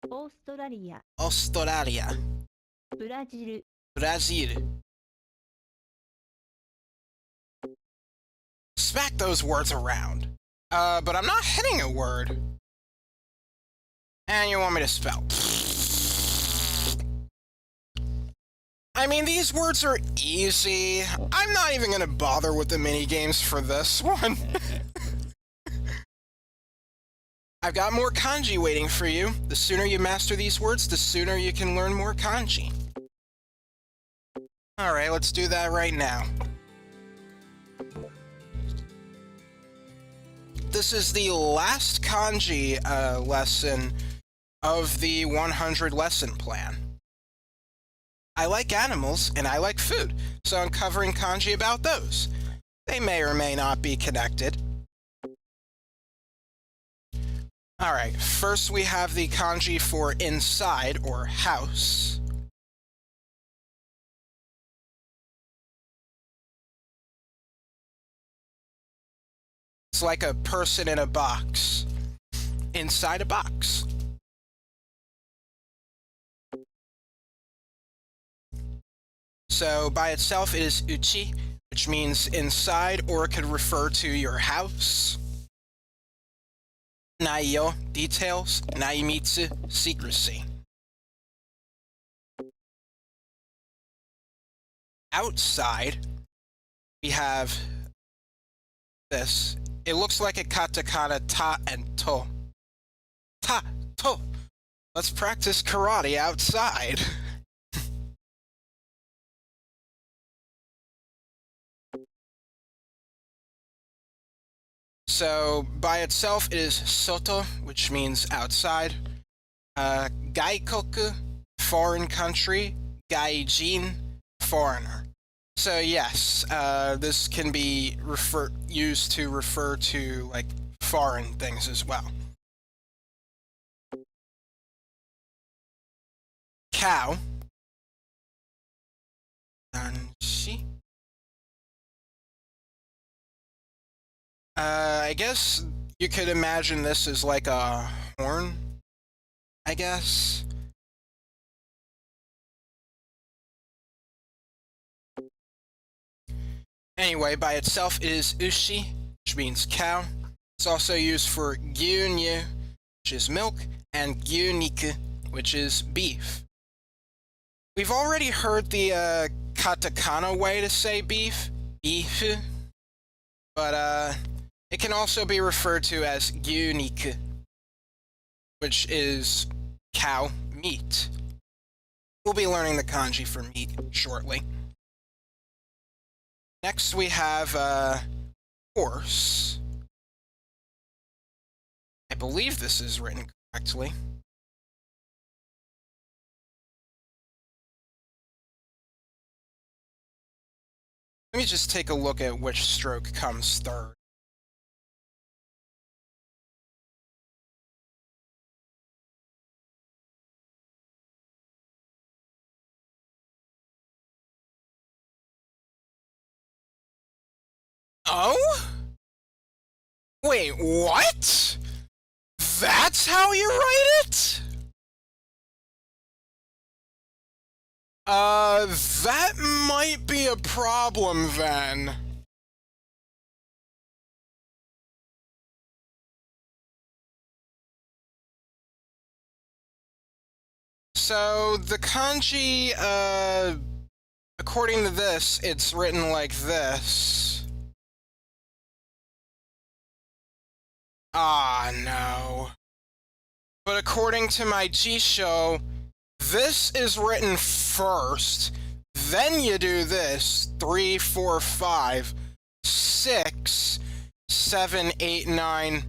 オーストラリア Australia, ブラジル Brazil. Smack those words around. But I'm not hitting a word. And you want me to spell. I mean, these words are easy. I'm not even gonna bother with the mini-games for this one. I've got more kanji waiting for you. The sooner you master these words, the sooner you can learn more kanji. Alright, let's do that right now. This is the last kanji lesson of the 100 lesson plan. I like animals and I like food, so I'm covering kanji about those. They may or may not be connected. Alright, first we have the kanji for inside or house. It's like a person in a box. Inside a box. So by itself it is uchi, which means inside, or it could refer to your house. Naiyo, details. Naimitsu, secrecy. Outside, we have this. It looks like a katakana ta and to. Ta, to. Let's practice karate outside. So by itself, it is soto, which means outside. Gaikoku, foreign country. Gaijin, foreigner. So yes, this can be used to refer to like foreign things as well. Cow. Danshi. I guess you could imagine this as like a horn, I guess. Anyway, by itself, it is ushi, which means cow. It's also used for gyunyu, which is milk, and gyuniku, which is beef. We've already heard the katakana way to say beef, but it can also be referred to as gyuniku, which is cow meat. We'll be learning the kanji for meat shortly. Next we have horse. I believe this is written correctly. Let me just take a look at which stroke comes third. Oh? Wait, what? That's how you write it? That might be a problem then. So, the kanji, according to this, it's written like this. Ah, no. But according to my Jisho, this is written first, then you do this, 3, 4, 5, 6, 7, 8, 9,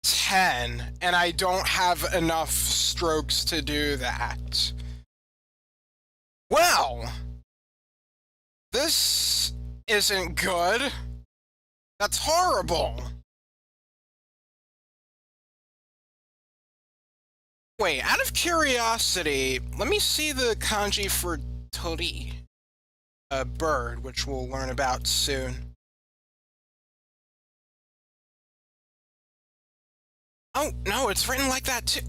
10, and I don't have enough strokes to do that. Well, this isn't good. That's horrible. Wait, out of curiosity, let me see the kanji for tori, a bird, which we'll learn about soon. Oh, no, it's written like that too.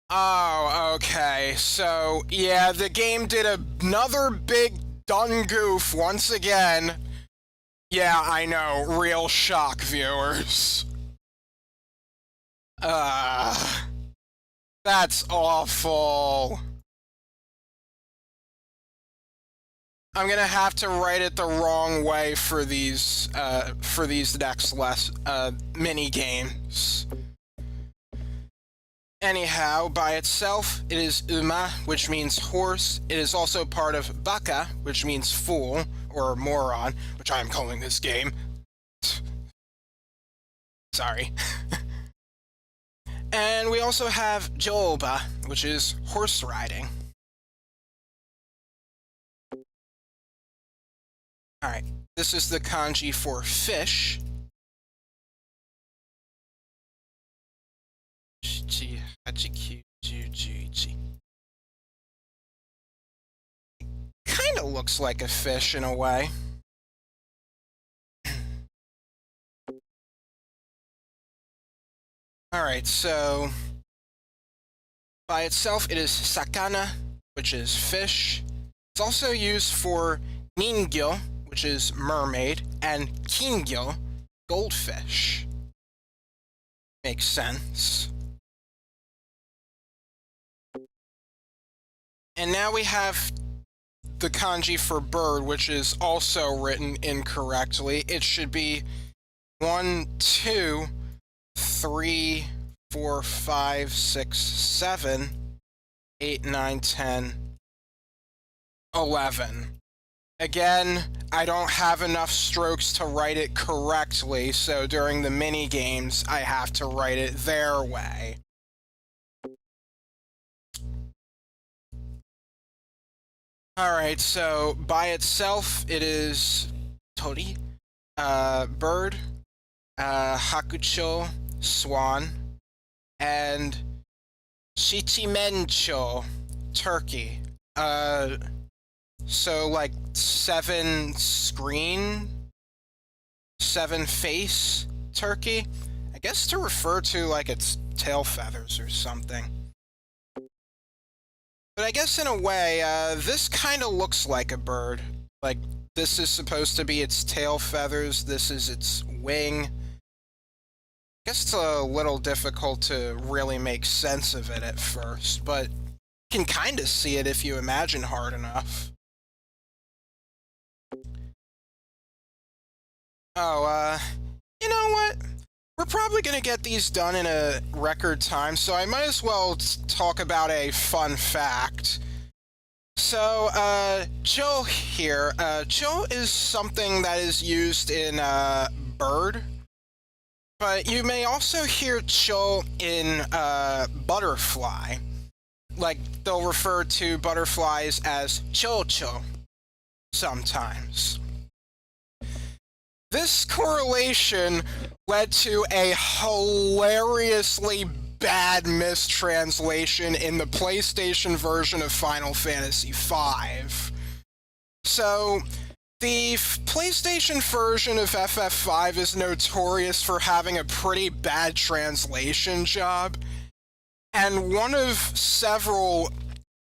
Oh, okay. So, yeah, the game did another big dun goof once again. Yeah, I know. Real shock, viewers. That's awful. I'm gonna have to write it the wrong way for these next mini games. Anyhow, by itself, it is uma, which means horse. It is also part of baka, which means fool, or moron, which I am calling this game. Sorry. And we also have joba, which is horse riding. Alright, this is the kanji for fish. Kinda looks like a fish in a way. Alright, so by itself it is sakana, which is fish. It's also used for ningyo, which is mermaid, and kingyo, goldfish. Makes sense. And now we have the kanji for bird, which is also written incorrectly. It should be 1, 2, 3, 4, 5, 6, 7, 8, 9, 10, 11. Again, I don't have enough strokes to write it correctly, so during the mini games, I have to write it their way. Alright, so by itself, it is tori, bird, hakucho, swan, and shichimencho, turkey. So like seven face turkey? I guess to refer to like its tail feathers or something. But I guess in a way, this kind of looks like a bird. Like, this is supposed to be its tail feathers, this is its wing. I guess it's a little difficult to really make sense of it at first, but you can kind of see it if you imagine hard enough. Oh, you know what? We're probably gonna get these done in a record time, so I might as well talk about a fun fact. So, cho here, cho is something that is used in, bird, but you may also hear cho in, butterfly. Like, they'll refer to butterflies as cho-cho sometimes. This correlation led to a hilariously bad mistranslation in the PlayStation version of Final Fantasy V. So, the PlayStation version of FF5 is notorious for having a pretty bad translation job, and one of several,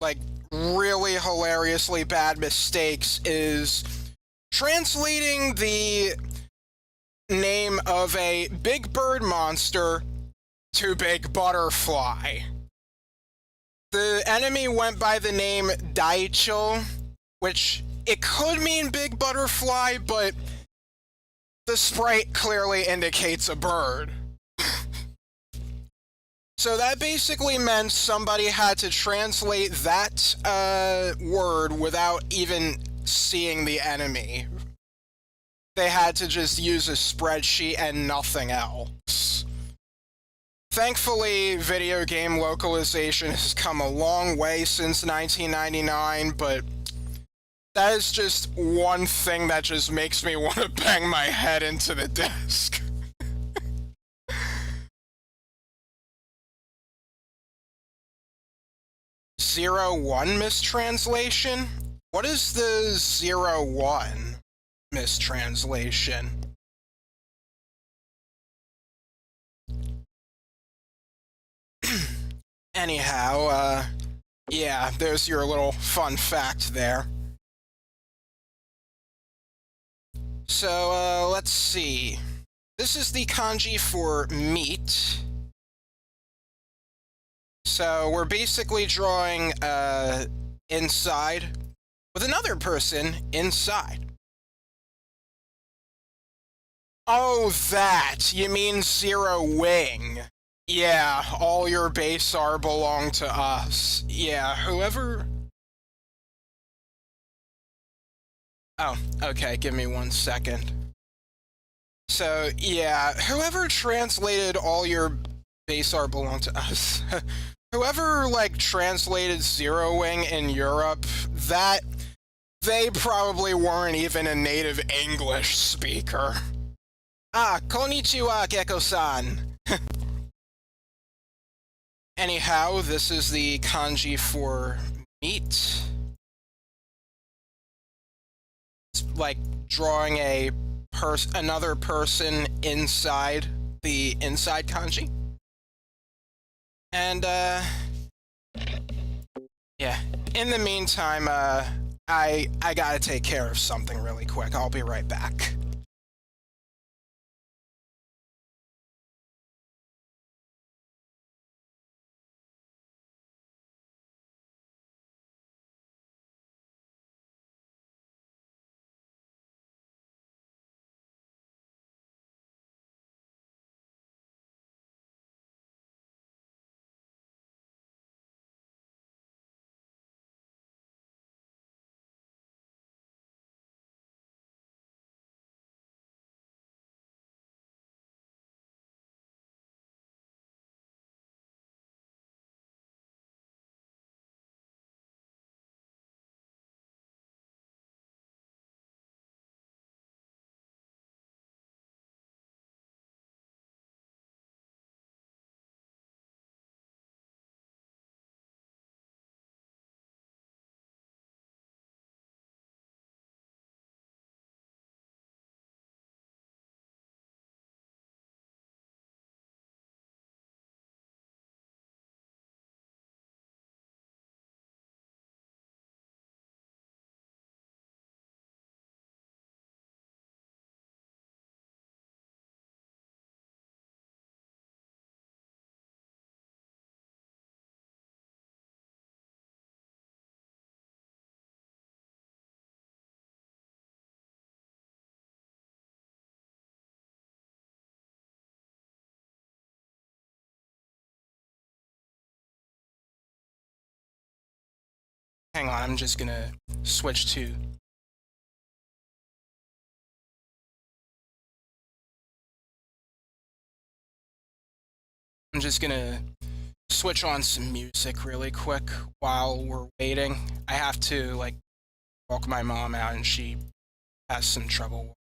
like, really hilariously bad mistakes is translating the name of a big bird monster to big butterfly. The enemy went by the name Daicho, which it could mean big butterfly, but the sprite clearly indicates a bird. So that basically meant somebody had to translate that word without even seeing the enemy. They had to just use a spreadsheet and nothing else. Thankfully, video game localization has come a long way since 1999, but that is just one thing that just makes me want to bang my head into the desk. 01 mistranslation? What is the 01 mistranslation? Anyhow, yeah, there's your little fun fact there. So, let's see. This is the kanji for meat. So we're basically drawing inside with another person inside. Oh, that! You mean zero wing. Yeah, all your base are belong to us. Yeah, whoever... Oh, okay, give me 1 second. So, yeah, whoever translated all your base are belong to us. Whoever, like, translated Zero Wing in Europe, that... they probably weren't even a native English speaker. Ah, konnichiwa, Gecko-san. Anyhow, this is the kanji for meat. It's like drawing another person inside the inside kanji. And, yeah. In the meantime, I gotta take care of something really quick. I'll be right back. Hang on, I'm just gonna switch to... I'm just gonna switch on some music really quick while we're waiting. I have to, like, walk my mom out and she has some trouble.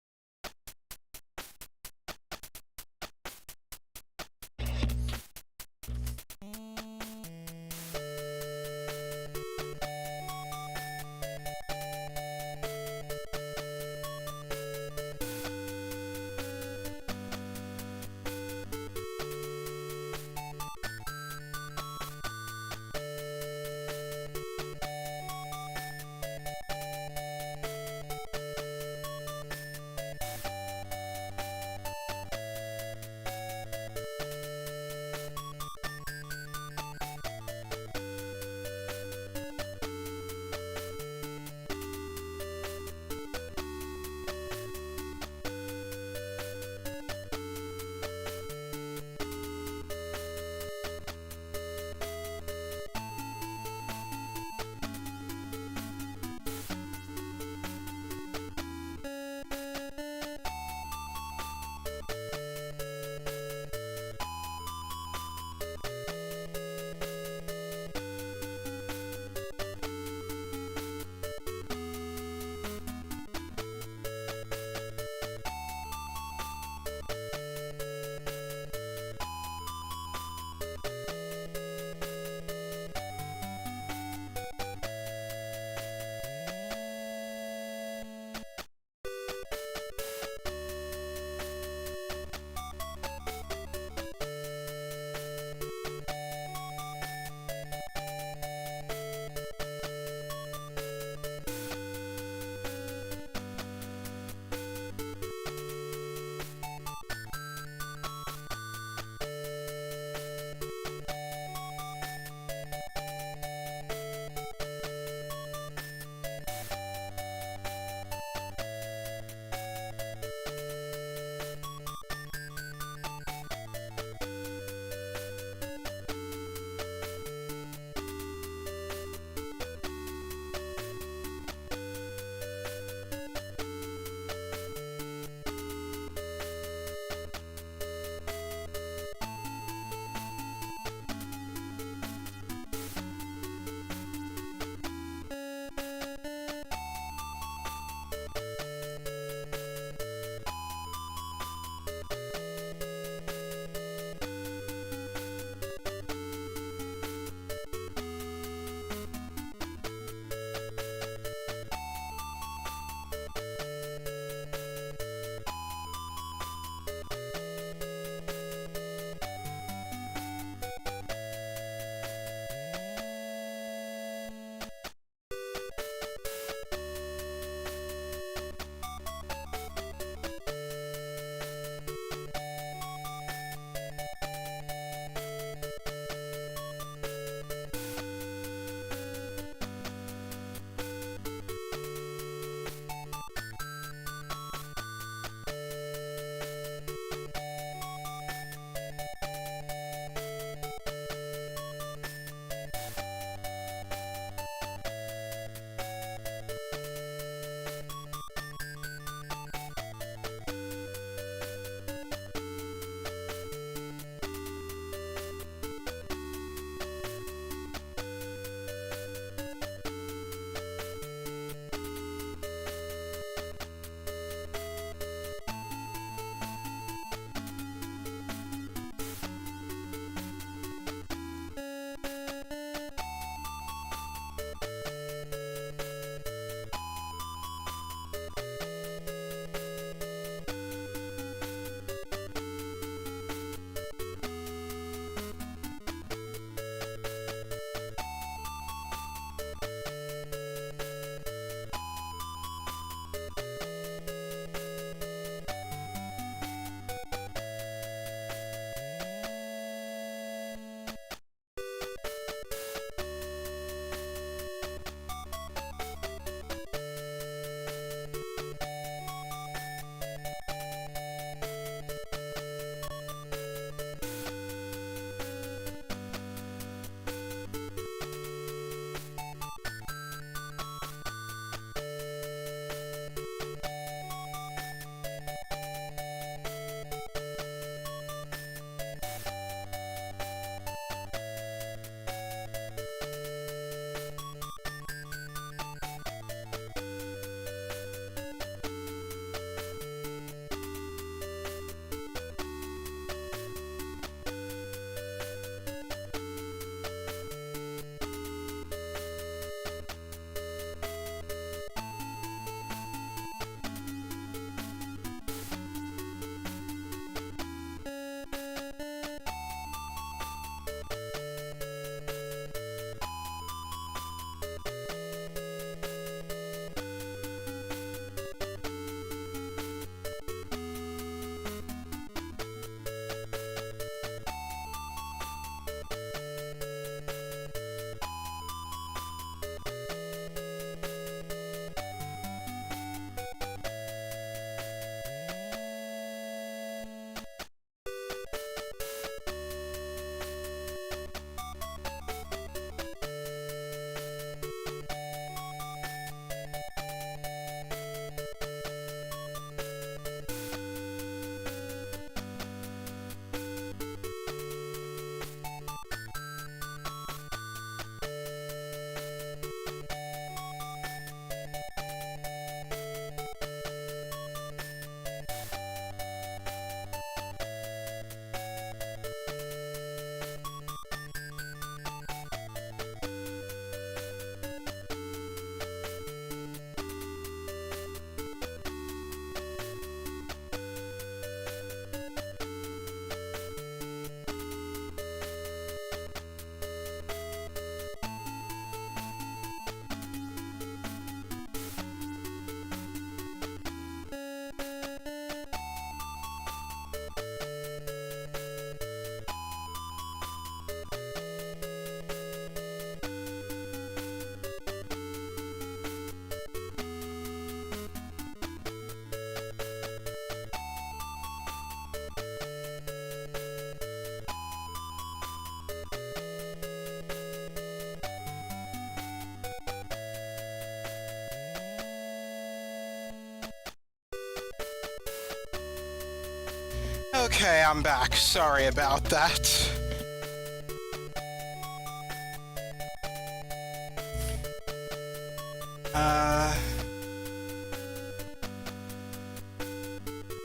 Okay, I'm back. Sorry about that.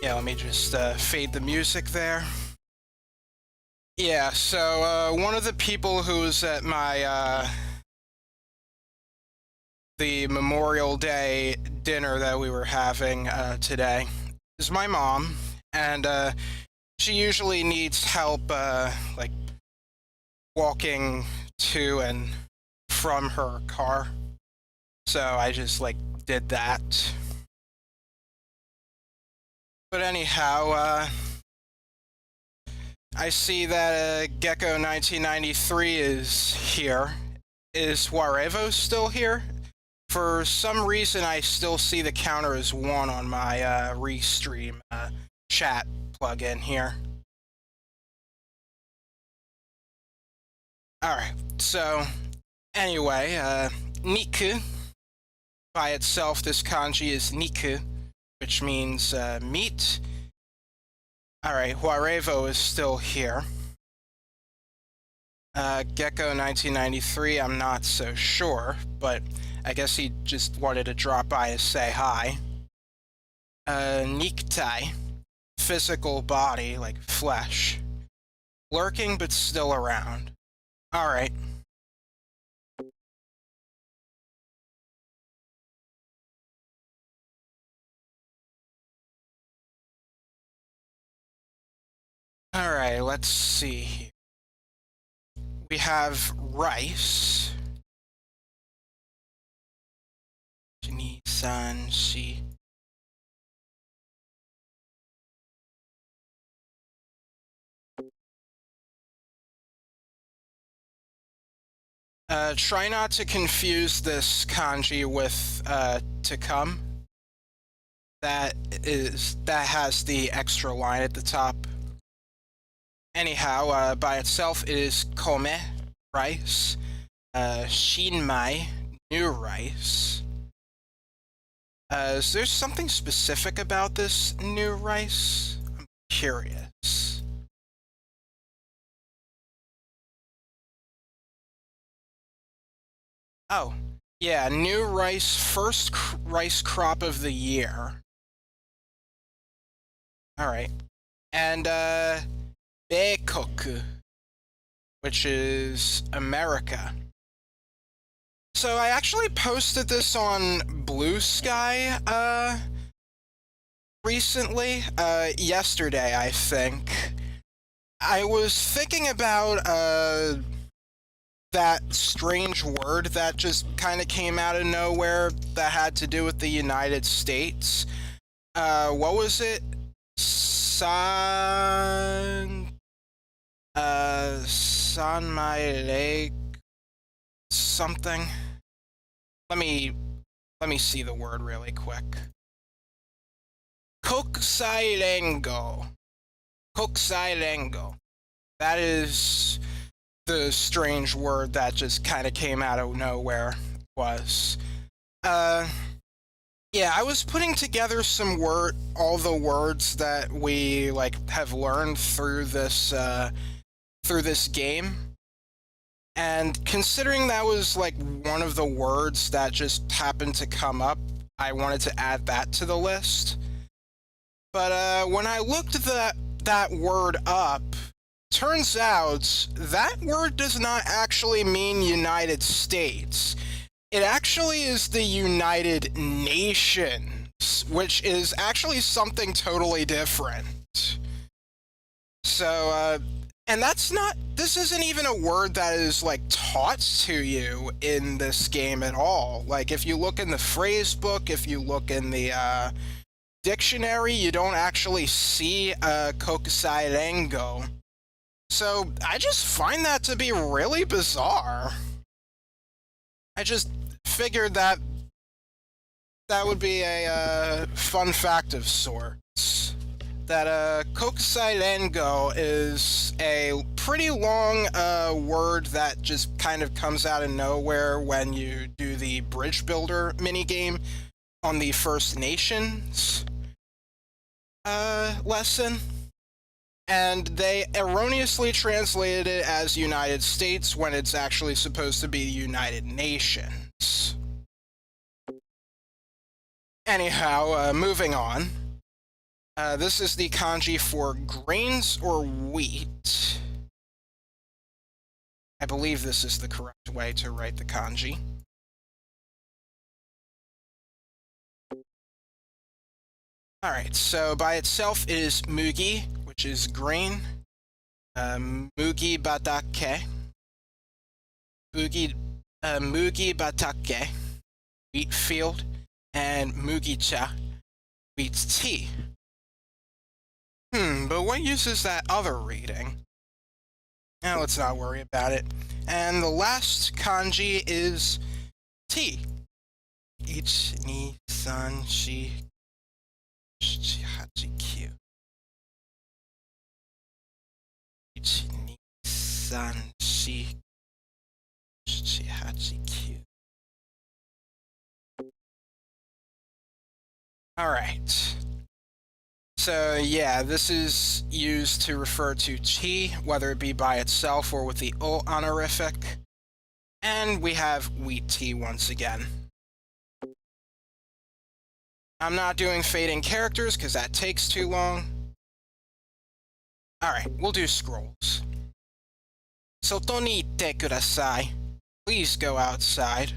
Yeah, let me just fade the music there. Yeah, so one of the people who was at my the Memorial Day dinner that we were having today is my mom, and she usually needs help like walking to and from her car. So I just like did that. But anyhow, I see that Gecko 1993 is here. Is Warevo still here? For some reason, I still see the counter as 1 on my Restream chat plugin here. Alright, so anyway, Niku. By itself, this kanji is Niku, which means meat. Alright, Warevo is still here. Gecko 1993, I'm not so sure, but I guess he just wanted to drop by to say hi. Niktai, physical body, like flesh. Lurking, but still around. Alright. Alright, let's see here. We have rice. San shi. Try not to confuse this kanji with to come. That has the extra line at the top. Anyhow, by itself it is kome, rice. Shinmai, new rice. Is there something specific about this new rice? I'm curious. Oh, yeah, new rice, first rice crop of the year. Alright. And, Beikoku, which is America. So I actually posted this on Blue Sky, recently, yesterday, I think. I was thinking about, that strange word that just kind of came out of nowhere that had to do with the United States. What was it? San my leg something. Let me see the word really quick. Kokusai Rengo. That is the strange word that just kind of came out of nowhere. Was yeah, I was putting together all the words that we like have learned through this game, and considering that was like one of the words that just happened to come up, I wanted to add that to the list. But when I looked that word up, turns out that word does not actually mean United States. It actually is the United Nations, which is actually something totally different. So, and this isn't even a word that is, like, taught to you in this game at all. Like, if you look in the phrase book, if you look in the, dictionary, you don't actually see, Kokusai Rengo. So, I just find that to be really bizarre. I just figured that would be a fun fact of sorts. That Kokusai Rengo is a pretty long word that just kind of comes out of nowhere when you do the Bridge Builder minigame on the First Nations lesson. and they erroneously translated it as United States when it's actually supposed to be United Nations. Anyhow, moving on. This is the kanji for grains or wheat. I believe this is the correct way to write the kanji. Alright, so by itself is mugi, which is grain, mugi batake, mugi batake, wheat field, and mugi cha, wheat tea. But what use is that other reading? Now let's not worry about it. And the last kanji is tea. Ichi, ni, san, shi, shi, hachi, kyu. Ichi, ni, san, shi, shi, hachi, kyu. Alright. So yeah, this is used to refer to tea, whether it be by itself or with the o honorific. And we have wheat tea once again. I'm not doing fading characters because that takes too long. Alright, we'll do scrolls. Soto ni itte kudasai. Please go outside.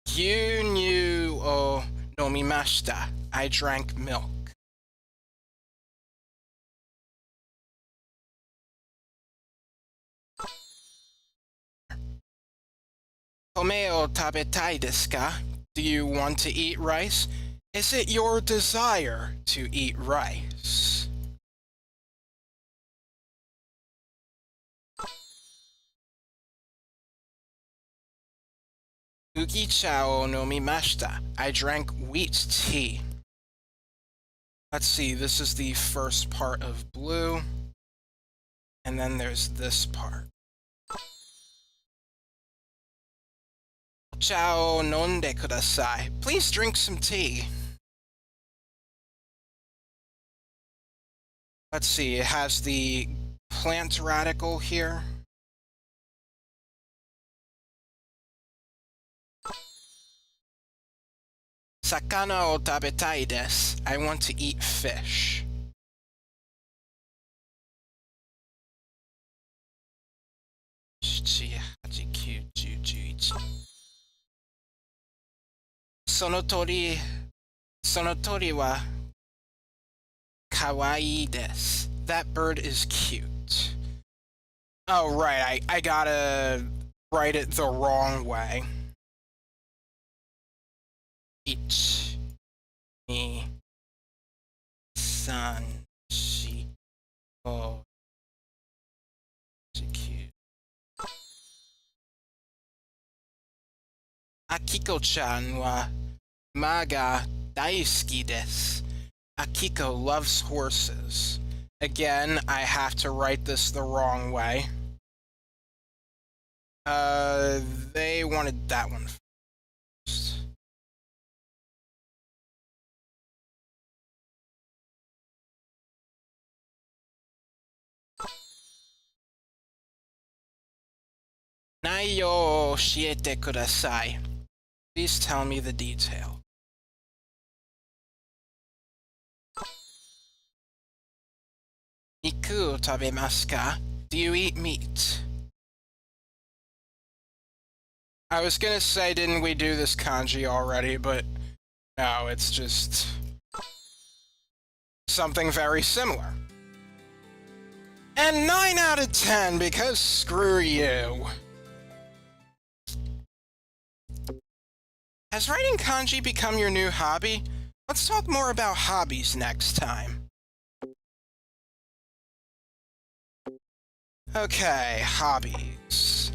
Gyunyu o nomimashita. I drank milk. Tome o tabetai desu ka? Do you want to eat rice? Is it your desire to eat rice? Ugicha o nomimashita. I drank wheat tea. Let's see, this is the first part of blue. And then there's this part. Cha o nonde kudasai. Please drink some tea. Let's see, it has the plant radical here. Sakana o tabetai desu. I want to eat fish. Sonotori wa kawaii desu. That bird is cute. Oh, right, I gotta write it the wrong way. Ichi, ni, san, shi, o, cute. Akiko-chan wa ma ga daisuki desu. Akiko loves horses. Again, I have to write this the wrong way. They wanted that one first. Naiyo o shiete kudasai. Please tell me the detail. Niku tabemasu ka? Do you eat meat? I was gonna say, didn't we do this kanji already, but no, it's just something very similar. And 9 out of 10, because screw you. Has writing kanji become your new hobby? Let's talk more about hobbies next time. Okay, hobbies.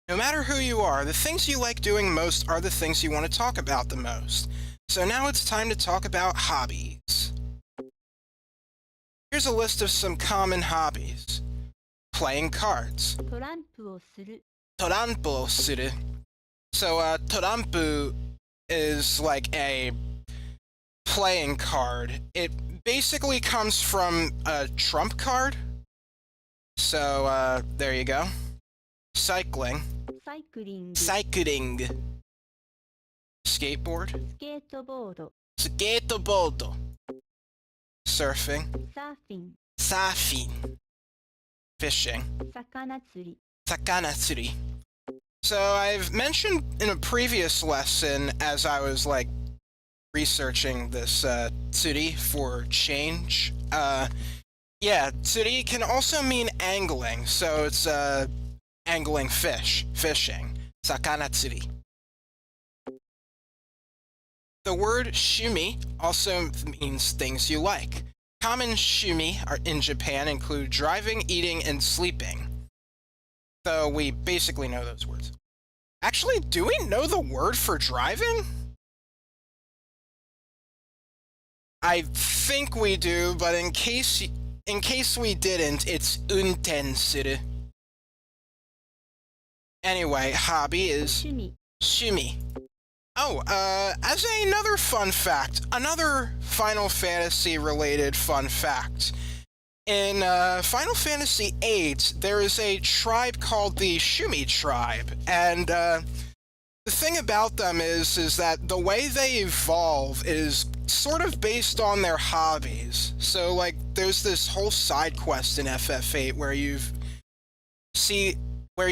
No matter who you are, the things you like doing most are the things you want to talk about the most. So now it's time to talk about hobbies. Here's a list of some common hobbies. Playing cards. トランプをする。torampu o suru. So, torampu is like a playing card. It basically comes from a trump card. So, there you go. Cycling. サイクリング、 Cycling. Skateboard. スケートボード、 Skateboard. Surfing. サーフィン、 Surfing. Fishing. 魚釣り、 Sakanatsuri. So I've mentioned in a previous lesson as I was like researching this tsuri for change. Yeah, tsuri can also mean angling. So it's angling fish, fishing. Sakanatsuri. The word shumi also means things you like. Common shumi in Japan include driving, eating, and sleeping. So we basically know those words. Actually, do we know the word for driving? I think we do, but in case we didn't, it's untensuru. Anyway, hobby is 趣味、 shumi. Oh, as another fun fact, another Final Fantasy related fun fact. In Final Fantasy VIII, there is a tribe called the Shumi tribe, and the thing about them is that the way they evolve is sort of based on their hobbies. So, like, there's this whole side quest in FF8 where you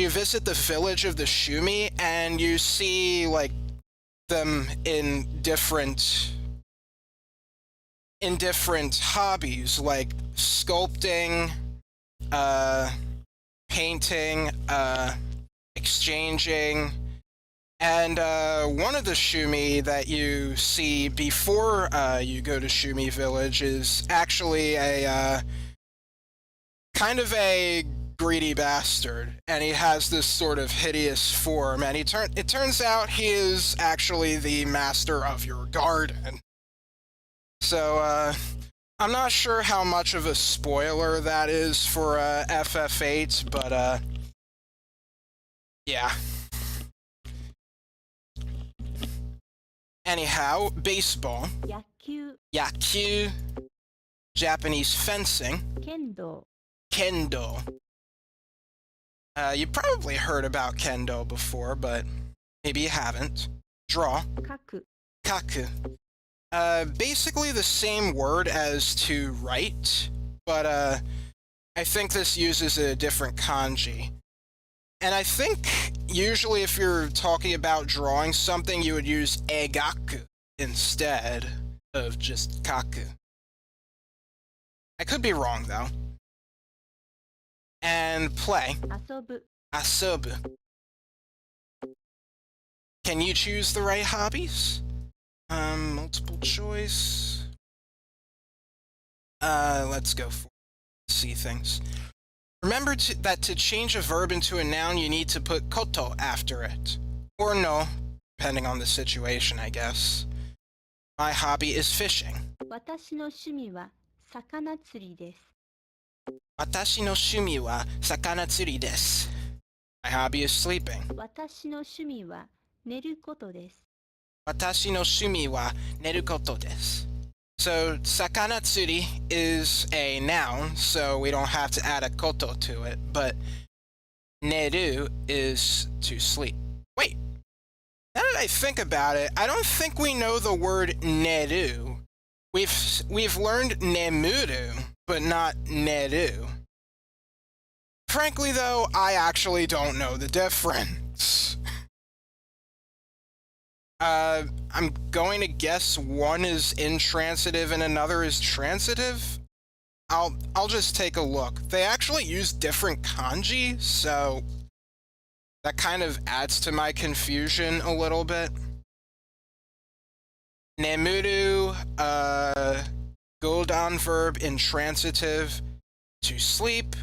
visit the village of the Shumi, and you see, like, them in different hobbies like sculpting, painting, exchanging, and one of the Shumi that you see before you go to Shumi Village is actually a kind of a greedy bastard, and he has this sort of hideous form, and it turns out he is actually the master of your garden. So, I'm not sure how much of a spoiler that is for FF8, but yeah. Anyhow, baseball, 野球、 yaku, Japanese fencing, 剣道、 kendo. You probably heard about kendo before, but maybe you haven't. Draw, 書く、 kaku. Basically the same word as to write, but I think this uses a different kanji. And I think usually if you're talking about drawing something, you would use egaku instead of just kaku. I could be wrong though. And play, 遊ぶ、 asobu. Can you choose the right hobbies? Multiple choice. Let's go for see things. Remember that to change a verb into a noun, you need to put koto after it. Or no, depending on the situation, I guess. My hobby is fishing. 私の趣味は魚釣りです。 Watashi no shumi wa sakanatsuri desu. My hobby is sleeping. 私の趣味は寝ることです。 Watashi no shumi wa neru koto desu. So, sakanatsuri is a noun, so we don't have to add a koto to it, but neru is to sleep. Wait, now that I think about it, I don't think we know the word neru. We've learned nemuru, but not neru. Frankly, though, I actually don't know the difference. I'm going to guess one is intransitive and another is transitive. I'll just take a look. They actually use different kanji, so that kind of adds to my confusion a little bit. Nemuru, Goldan verb intransitive, to sleep.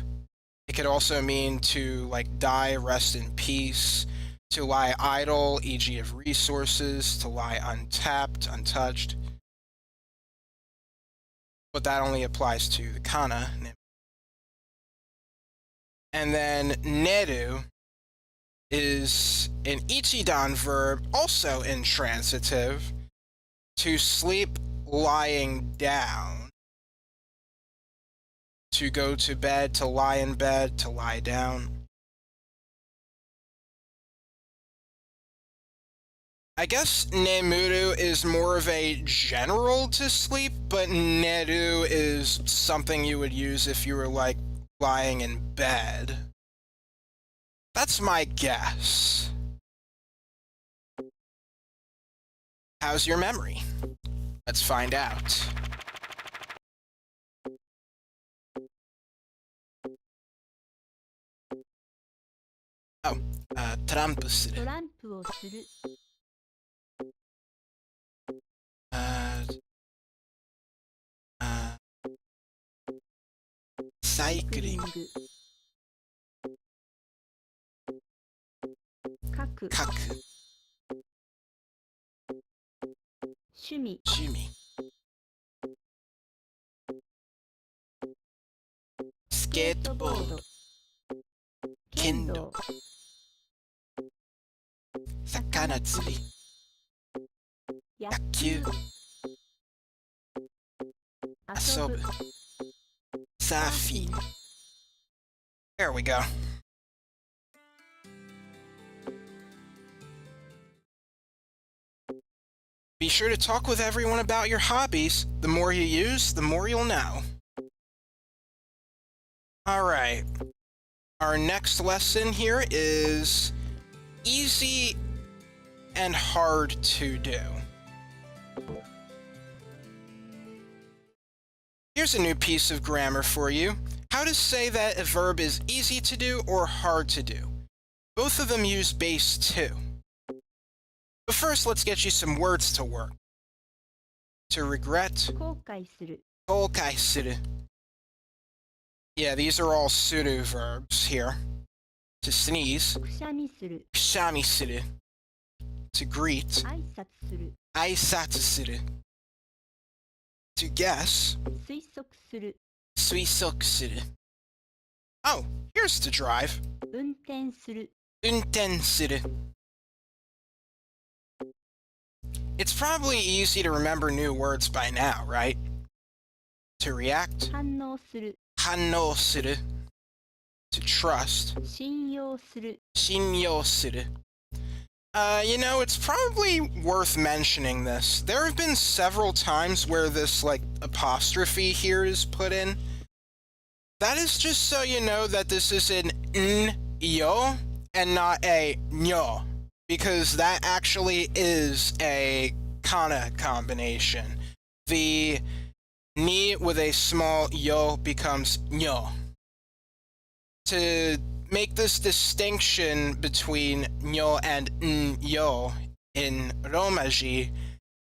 It could also mean to like die, rest in peace. To lie idle, e.g. of resources, to lie untapped, untouched. But that only applies to the kana. And then neru is an ichidan verb, also intransitive, to sleep lying down. To go to bed, to lie in bed, to lie down. I guess nemuru is more of a general to sleep, but neru is something you would use if you were like lying in bed. That's my guess. How's your memory? Let's find out. Oh, トランプする。トランプをする。サイクリング。書く。書く。趣味。趣味。スケートボード。剣道。魚釣り。野球。遊ぶ。サーフィン。There we go. Be sure to talk with everyone about your hobbies. The more you use, the more you'll know. Alright. Our next lesson here is easy and hard to do. Here's a new piece of grammar for you. How to say that a verb is easy to do or hard to do. Both of them use base 2. But first, let's get you some words to work. To regret. 後悔する。後悔する. Yeah, these are all pseudo verbs here. To sneeze. くしゃみする。くしゃみする. To greet. 挨拶する。挨拶する. To guess. 推測する。推測する. Oh, here's to drive. 運転する。運転する. It's probably easy to remember new words by now, right? To react. 反応する。反応する. To trust. 信用する。信用する. You know, it's probably worth mentioning this. There have been several times where this, like, apostrophe here is put in. That is just so you know that this is an n-yo and not a nyo, because that actually is a kana combination. The ni with a small yo becomes nyo. To make this distinction between nyo and n-yo in Romaji,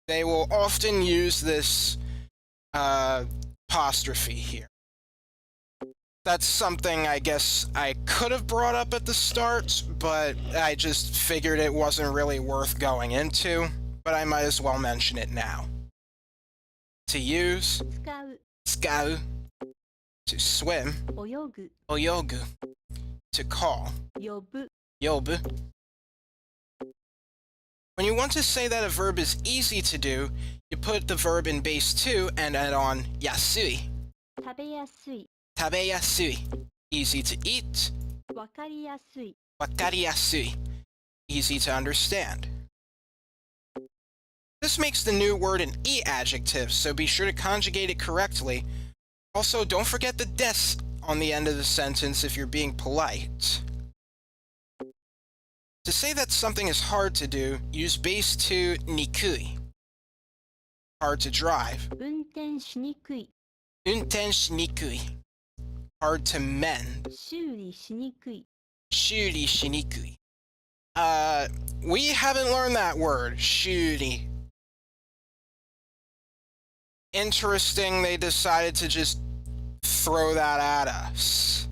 they will often use this apostrophe here. That's something I guess I could have brought up at the start, but I just figured it wasn't really worth going into, but I might as well mention it now. To use. 使う。使う. To swim. 泳ぐ。泳ぐ. To call. 呼ぶ。呼ぶ. When you want to say that a verb is easy to do, you put the verb in base 2 and add on yasui. 食べやすい。食べやすい. Easy to eat. わかりやすい。わかりやすい. Easy to understand. This makes the new word an E adjective, so be sure to conjugate it correctly. Also, don't forget the des on the end of the sentence if you're being polite. To say that something is hard to do, use base 2 nikui. Hard to drive. 運転しにくい。運転しにくい. Hard to mend. 修理しにくい。修理しにくい. We haven't learned that word, 修理. Interesting, they decided to just throw that at us.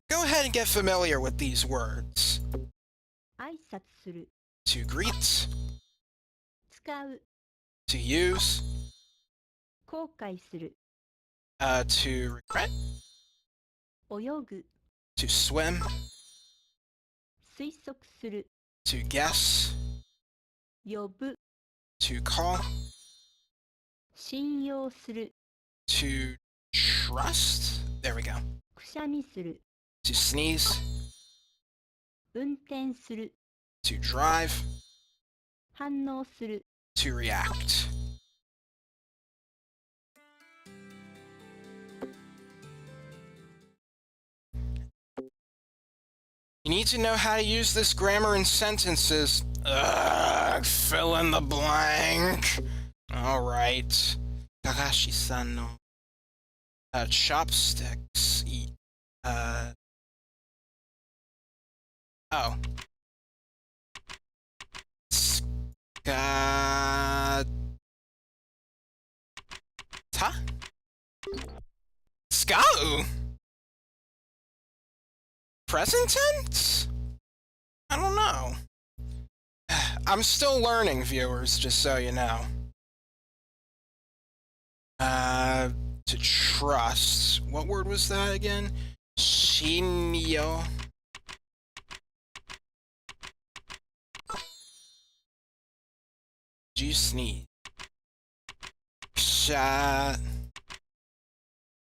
Go ahead and get familiar with these words. 挨拶する。To greet. 使う。To use. 後悔する。To regret. 泳ぐ。To swim. 推測する to guess, 呼ぶ to call, 信用する to trust, there we go, くしゃみする to sneeze, 運転する to drive, 反応する to react. You need to know how to use this grammar in sentences. Ugh, fill in the blank. Alright. Kagashi-san no chopsticks. Oh. Ska... Ta? Skau? Present tense? I don't know. I'm still learning, viewers, just so you know. To trust. What word was that again? Shinyo. Do you sneeze?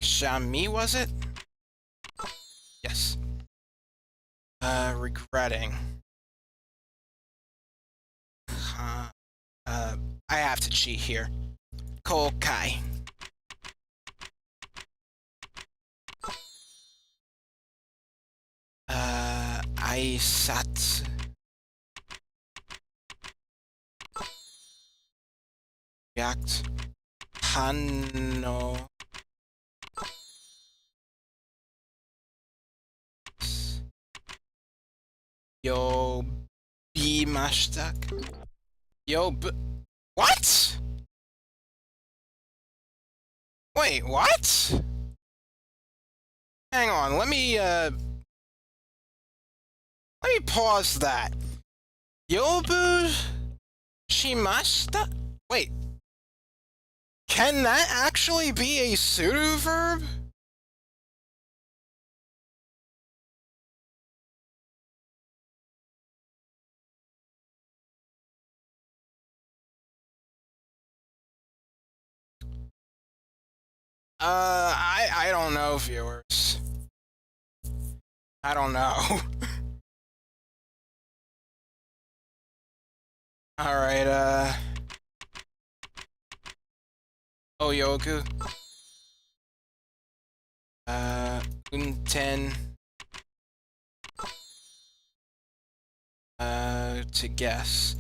Shami, was it? Yes. Regretting. I have to cheat here. Kokai. Aisatsu. React. Hanno. Yobimashita. What? Wait, what? Hang on, let me pause that. Yobu shimashita? Wait. Can that actually be a pseudo verb? I don't know, viewers. I don't know. Alright, Oyogu. Unten. To guess.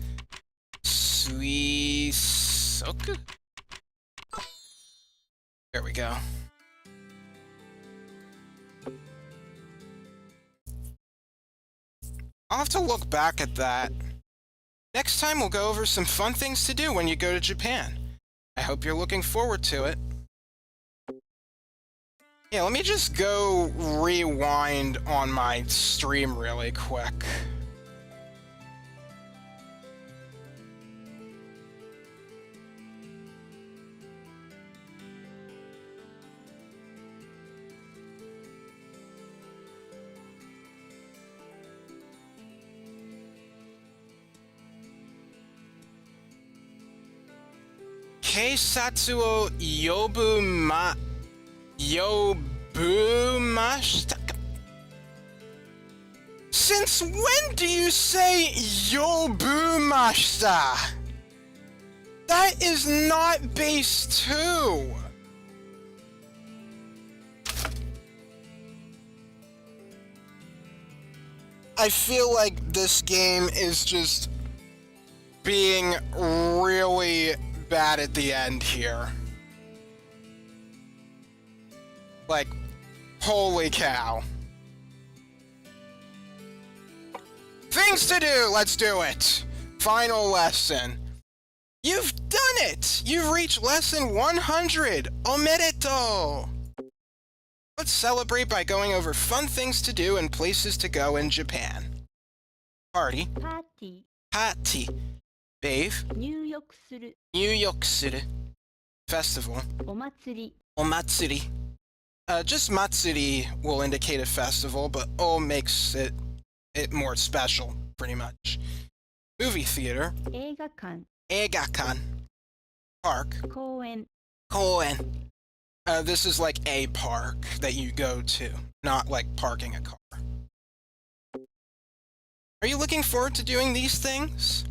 Suisoku? There we go. I'll have to look back at that. Next time we'll go over some fun things to do when you go to Japan. I hope you're looking forward to it. Yeah, let me just go rewind on my stream really quick. Keisatsu o yobumashita. Since when do you say yobumashita? That is not base 2. I feel like this game is just being really bad at the end here. Like, holy cow. Things to do! Let's do it! Final lesson. You've done it! You've reached lesson 100! Omedetou! Let's celebrate by going over fun things to do and places to go in Japan. Party. パーティー Party. Bathe. 入浴する Nyūyoku. Festival. お祭り Omatsuri. Just matsuri will indicate a festival, but o makes it it more special, pretty much. Movie theater. 映画館 Eigakan. Park. 公園 Koen. This is like a park that you go to, not like parking a car. Are you looking forward to doing these things?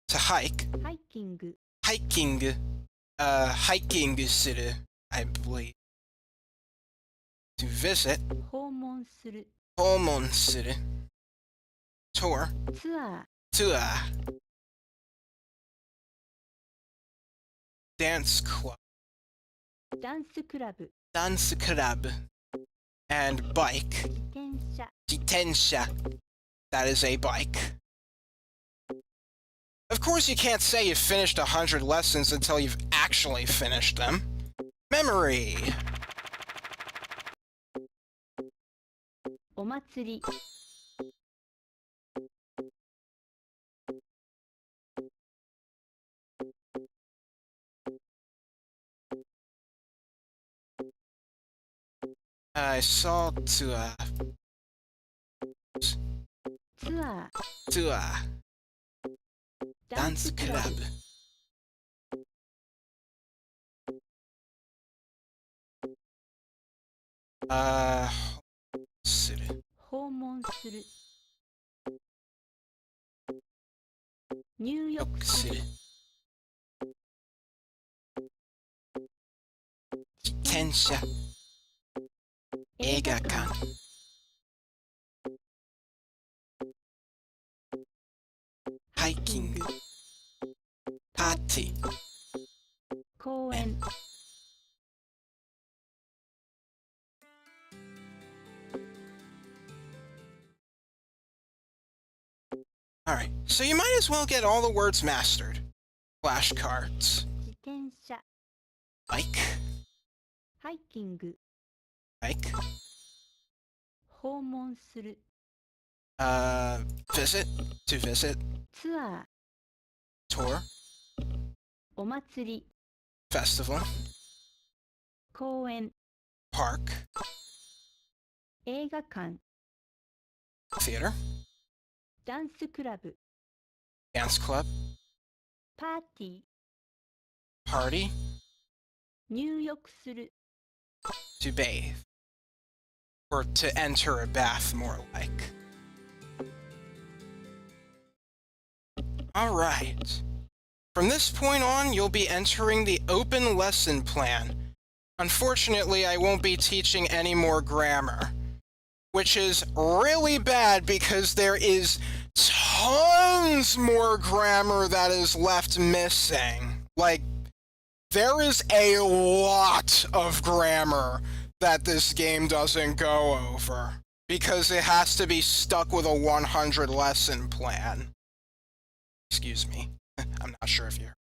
To hike. ハイキング Hiking. Hiking suru, I believe. To visit. 訪問する Homon suru. Tour. ツア Tour. Dance club. ーダンスクラブ Dance club. And bike. 自転車 Jitensha. That is a bike. Of course, you can't say you've finished 100 lessons until you've actually finished them. Memory. お祭り I saw to ツアー a ダン dance スクラ club. ブ Suru. 訪問する入浴する Jitensha. Eigakan. Hiking. Party. 公園 Alright, so you might as well get all the words mastered. Flashcards. 自転車 Bike. ハイキング Bike. 訪問する Visit. To visit. ツア Tour. ーお祭り Festival. 公園 Park. 映画館 Theater. ダンスクラブ Dance club. パーティー Party. 入浴する To bathe. Or to enter a bath, more like. Alright. From this point on, you'll be entering the open lesson plan. Unfortunately, I won't be teaching any more grammar, which is really bad because there is tons more grammar that is left missing. Like, there is a lot of grammar that this game doesn't go over because it has to be stuck with a 100 lesson plan. Excuse me. I'm not sure if you're...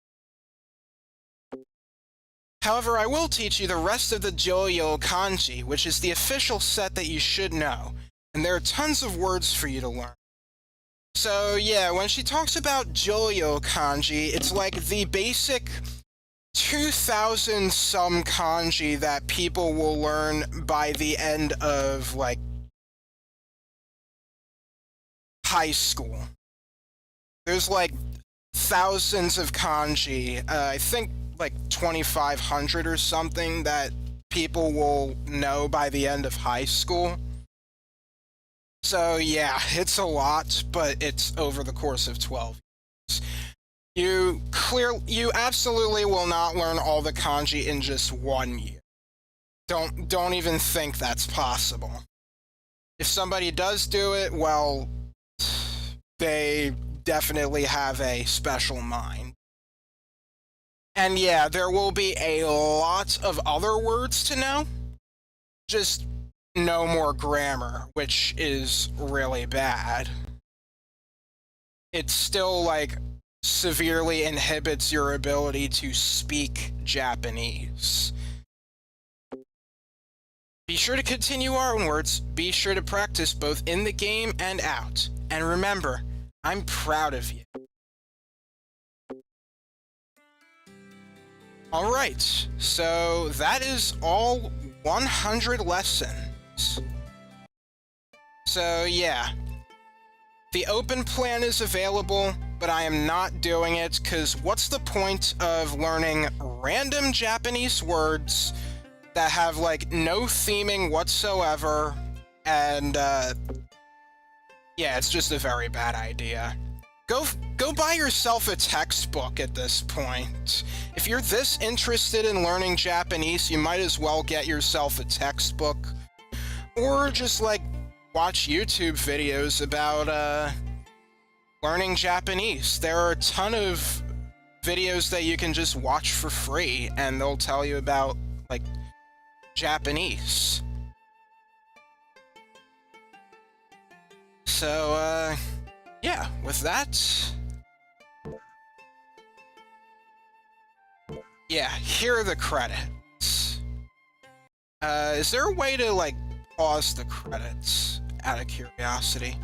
However, I will teach you the rest of the Joyo kanji, which is the official set that you should know, and there are tons of words for you to learn. So yeah, when she talks about Joyo kanji, it's like the basic 2,000 some kanji that people will learn by the end of, like, high school. There's like thousands of kanji, I think like 2,500 or something that people will know by the end of high school. So yeah, it's a lot, but it's over the course of 12 years. You absolutely will not learn all the kanji in just 1 year. Don't even think that's possible. If somebody does do it, well, they definitely have a special mind. And yeah, there will be a lot of other words to know. Just no more grammar, which is really bad. It still, like, severely inhibits your ability to speak Japanese. Be sure to continue onwards. Be sure to practice both in the game and out. And remember, I'm proud of you. Alright, so that is all 100 lessons. So yeah, The open plan is available, but I am not doing it because what's the point of learning random Japanese words that have like no theming whatsoever, and yeah, it's just a very bad idea. Go buy yourself a textbook at this point. If you're this interested in learning Japanese, you might as well get yourself a textbook, or just like watch YouTube videos about learning Japanese. There are a ton of videos that you can just watch for free, and they'll tell you about like Japanese. So yeah, with that, yeah, here are the credits. Is there a way to like pause the credits out of curiosity?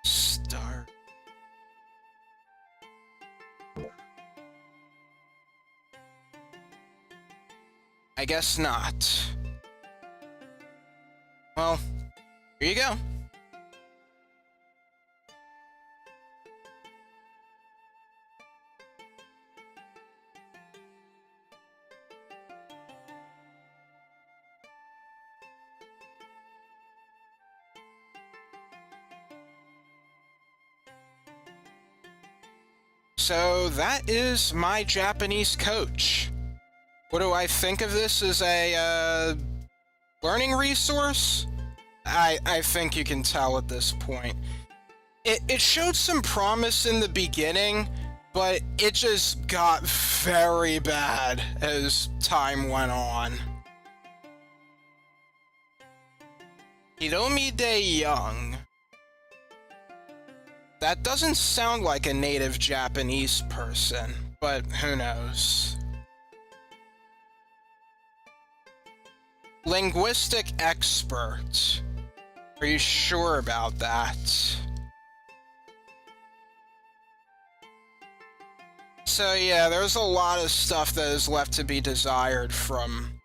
Start. I guess not. Well, here you go. So that is my Japanese coach. What do I think of this as a learning resource? I think you can tell at this point. It showed some promise in the beginning, but it just got very bad as time went on. Hiromide Young. That doesn't sound like a native Japanese person, but who knows? Linguistic expert. Are you sure about that? So yeah, there's a lot of stuff that is left to be desired from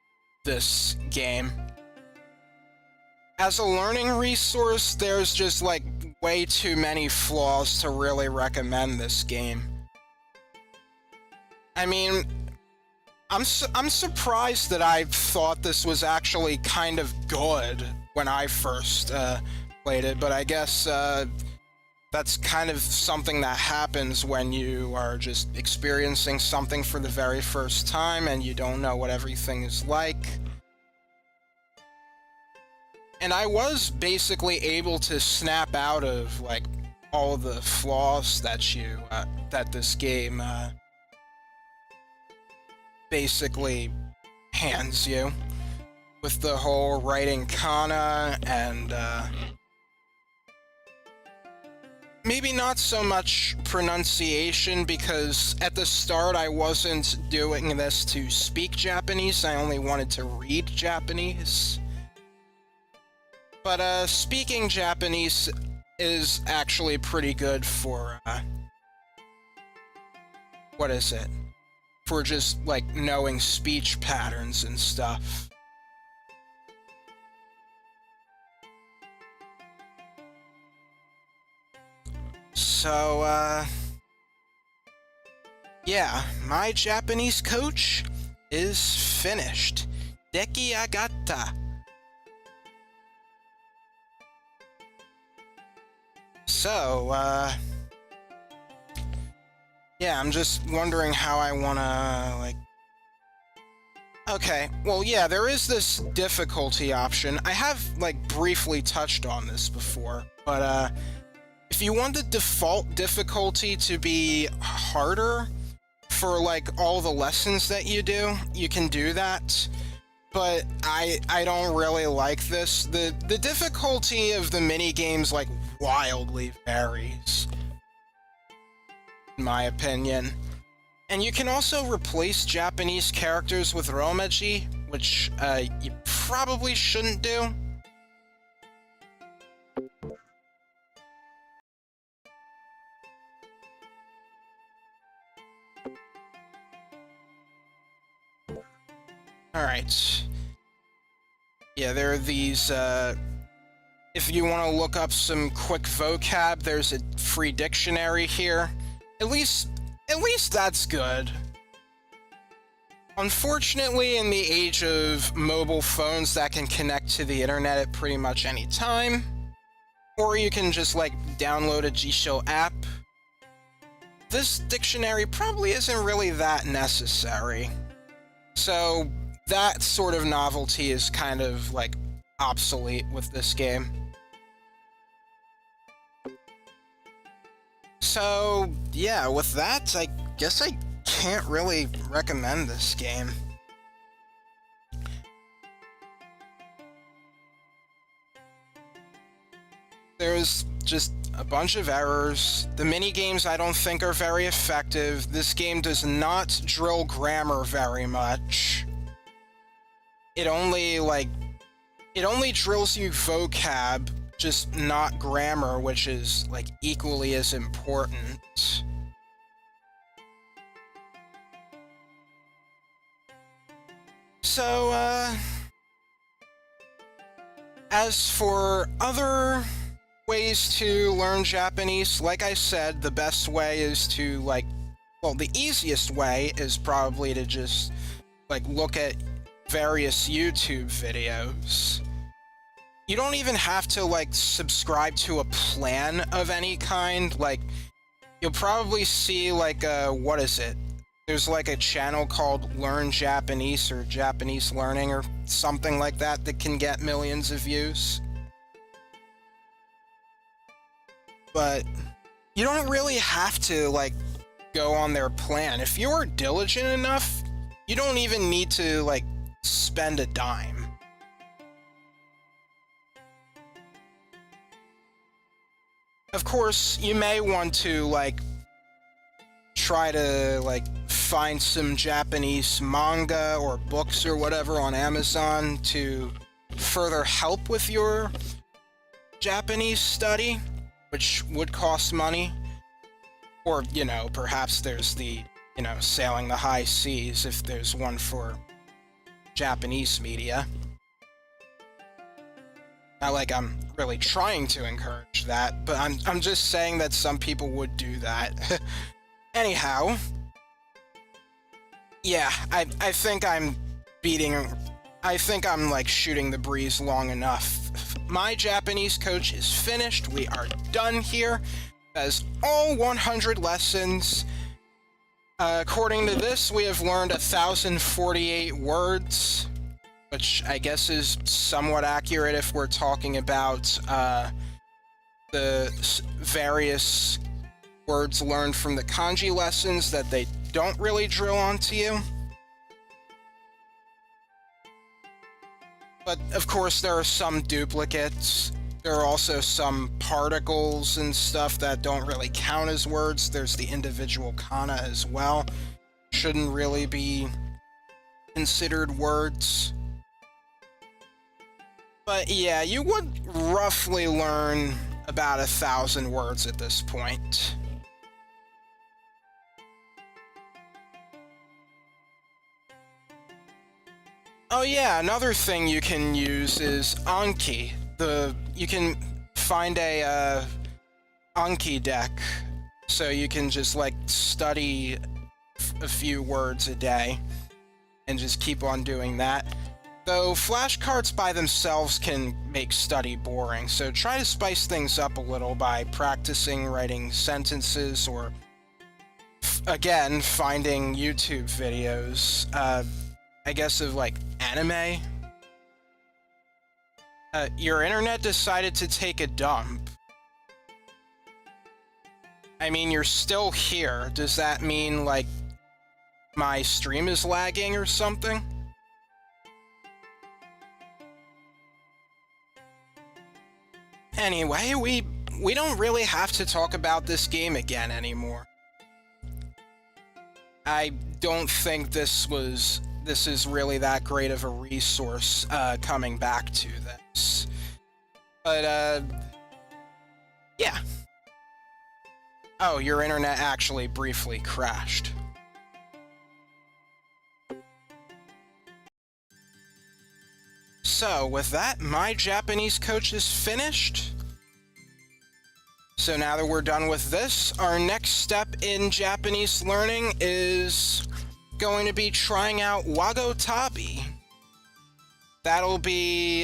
this game. As a learning resource, there's just like way too many flaws to really recommend this game. I mean, I'm surprised that I thought this was actually kind of good when I first played it, but I guess that's kind of something that happens when you are just experiencing something for the very first time and you don't know what everything is like. And I was basically able to snap out of like all the flaws that that this game basically hands you, with the whole writing kana and maybe not so much pronunciation, because at the start I wasn't doing this to speak Japanese, I only wanted to read Japanese. But speaking Japanese is actually pretty good for what is it? For just like knowing speech patterns and stuff. So yeah, my Japanese coach is finished. Dekiagatta. So, yeah, I'm just wondering how I wanna, like... Okay, well, yeah, there is this difficulty option. I have, like, briefly touched on this before, but, if you want the default difficulty to be harder for, like, all the lessons that you do, you can do that. But I don't really like this. The difficulty of the minigames, like, wildly varies, in my opinion. And you can also replace Japanese characters with Romaji, which you probably shouldn't do. Alright. Yeah, there are these, if you want to look up some quick vocab, there's a free dictionary here. At least that's good. Unfortunately, in the age of mobile phones that can connect to the internet at pretty much any time, or you can just, like, download a G-Show app, this dictionary probably isn't really that necessary. So that sort of novelty is kind of, like, obsolete with this game. So, yeah, with that, I guess I can't really recommend this game. There's just a bunch of errors. The mini-games I don't think are very effective. This game does not drill grammar very much. It only drills you vocab, just not grammar, which is, like, equally as important. So, as for other ways to learn Japanese, like I said, the best way is to, like, well, the easiest way is probably to just, like, look at various YouTube videos. You don't even have to, like, subscribe to a plan of any kind. Like, you'll probably see, like, what is it? There's, like, a channel called Learn Japanese or Japanese Learning or something like that that can get millions of views. But you don't really have to, like, go on their plan. If you're diligent enough, you don't even need to, like, spend a dime. Of course, you may want to, like, try to, like, find some Japanese manga or books or whatever on Amazon to further help with your Japanese study, which would cost money. Or, you know, perhaps there's the, you know, Sailing the High Seas, if there's one for Japanese media. Not like I'm really trying to encourage that, but I'm just saying that some people would do that. Anyhow, yeah, I think I'm like shooting the breeze long enough. My Japanese coach is finished. We are done here. That's all 100 lessons. According to this, we have learned 1,048 words, which I guess is somewhat accurate if we're talking about the various words learned from the kanji lessons that they don't really drill onto you. But of course there are some duplicates. There are also some particles and stuff that don't really count as words. There's the individual kana as well. Shouldn't really be considered words. But yeah, you would roughly learn about 1,000 words at this point. Oh yeah, another thing you can use is Anki. You can find a Anki deck, so you can just, like, study a few words a day and just keep on doing that. Though flashcards by themselves can make study boring, so try to spice things up a little by practicing writing sentences or, again, finding YouTube videos, I guess of, like, anime. Your internet decided to take a dump. I mean, you're still here. Does that mean, like, my stream is lagging or something? Anyway, we don't really have to talk about this game again anymore. I don't think this is really that great of a resource, coming back to this. But, yeah. Oh, your internet actually briefly crashed. So, with that, my Japanese coach is finished. So now that we're done with this, our next step in Japanese learning is going to be trying out Wagotabi. That'll be,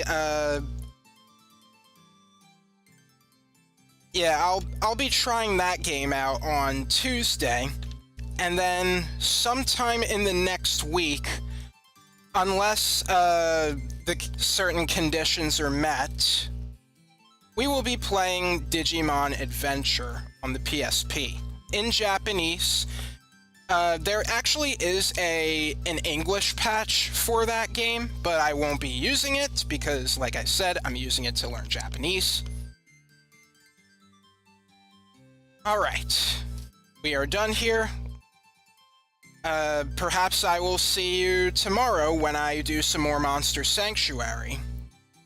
yeah, I'll be trying that game out on Tuesday, and then sometime in the next week, unless the certain conditions are met, we will be playing Digimon Adventure on the PSP in Japanese. There actually is an English patch for that game, but I won't be using it because, like I said, I'm using it to learn Japanese. Alright, we are done here. Perhaps I will see you tomorrow when I do some more Monster Sanctuary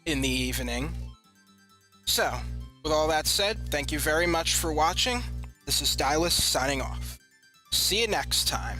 in the evening. So, with all that said, thank you very much for watching. This is Stylus signing off. See you next time.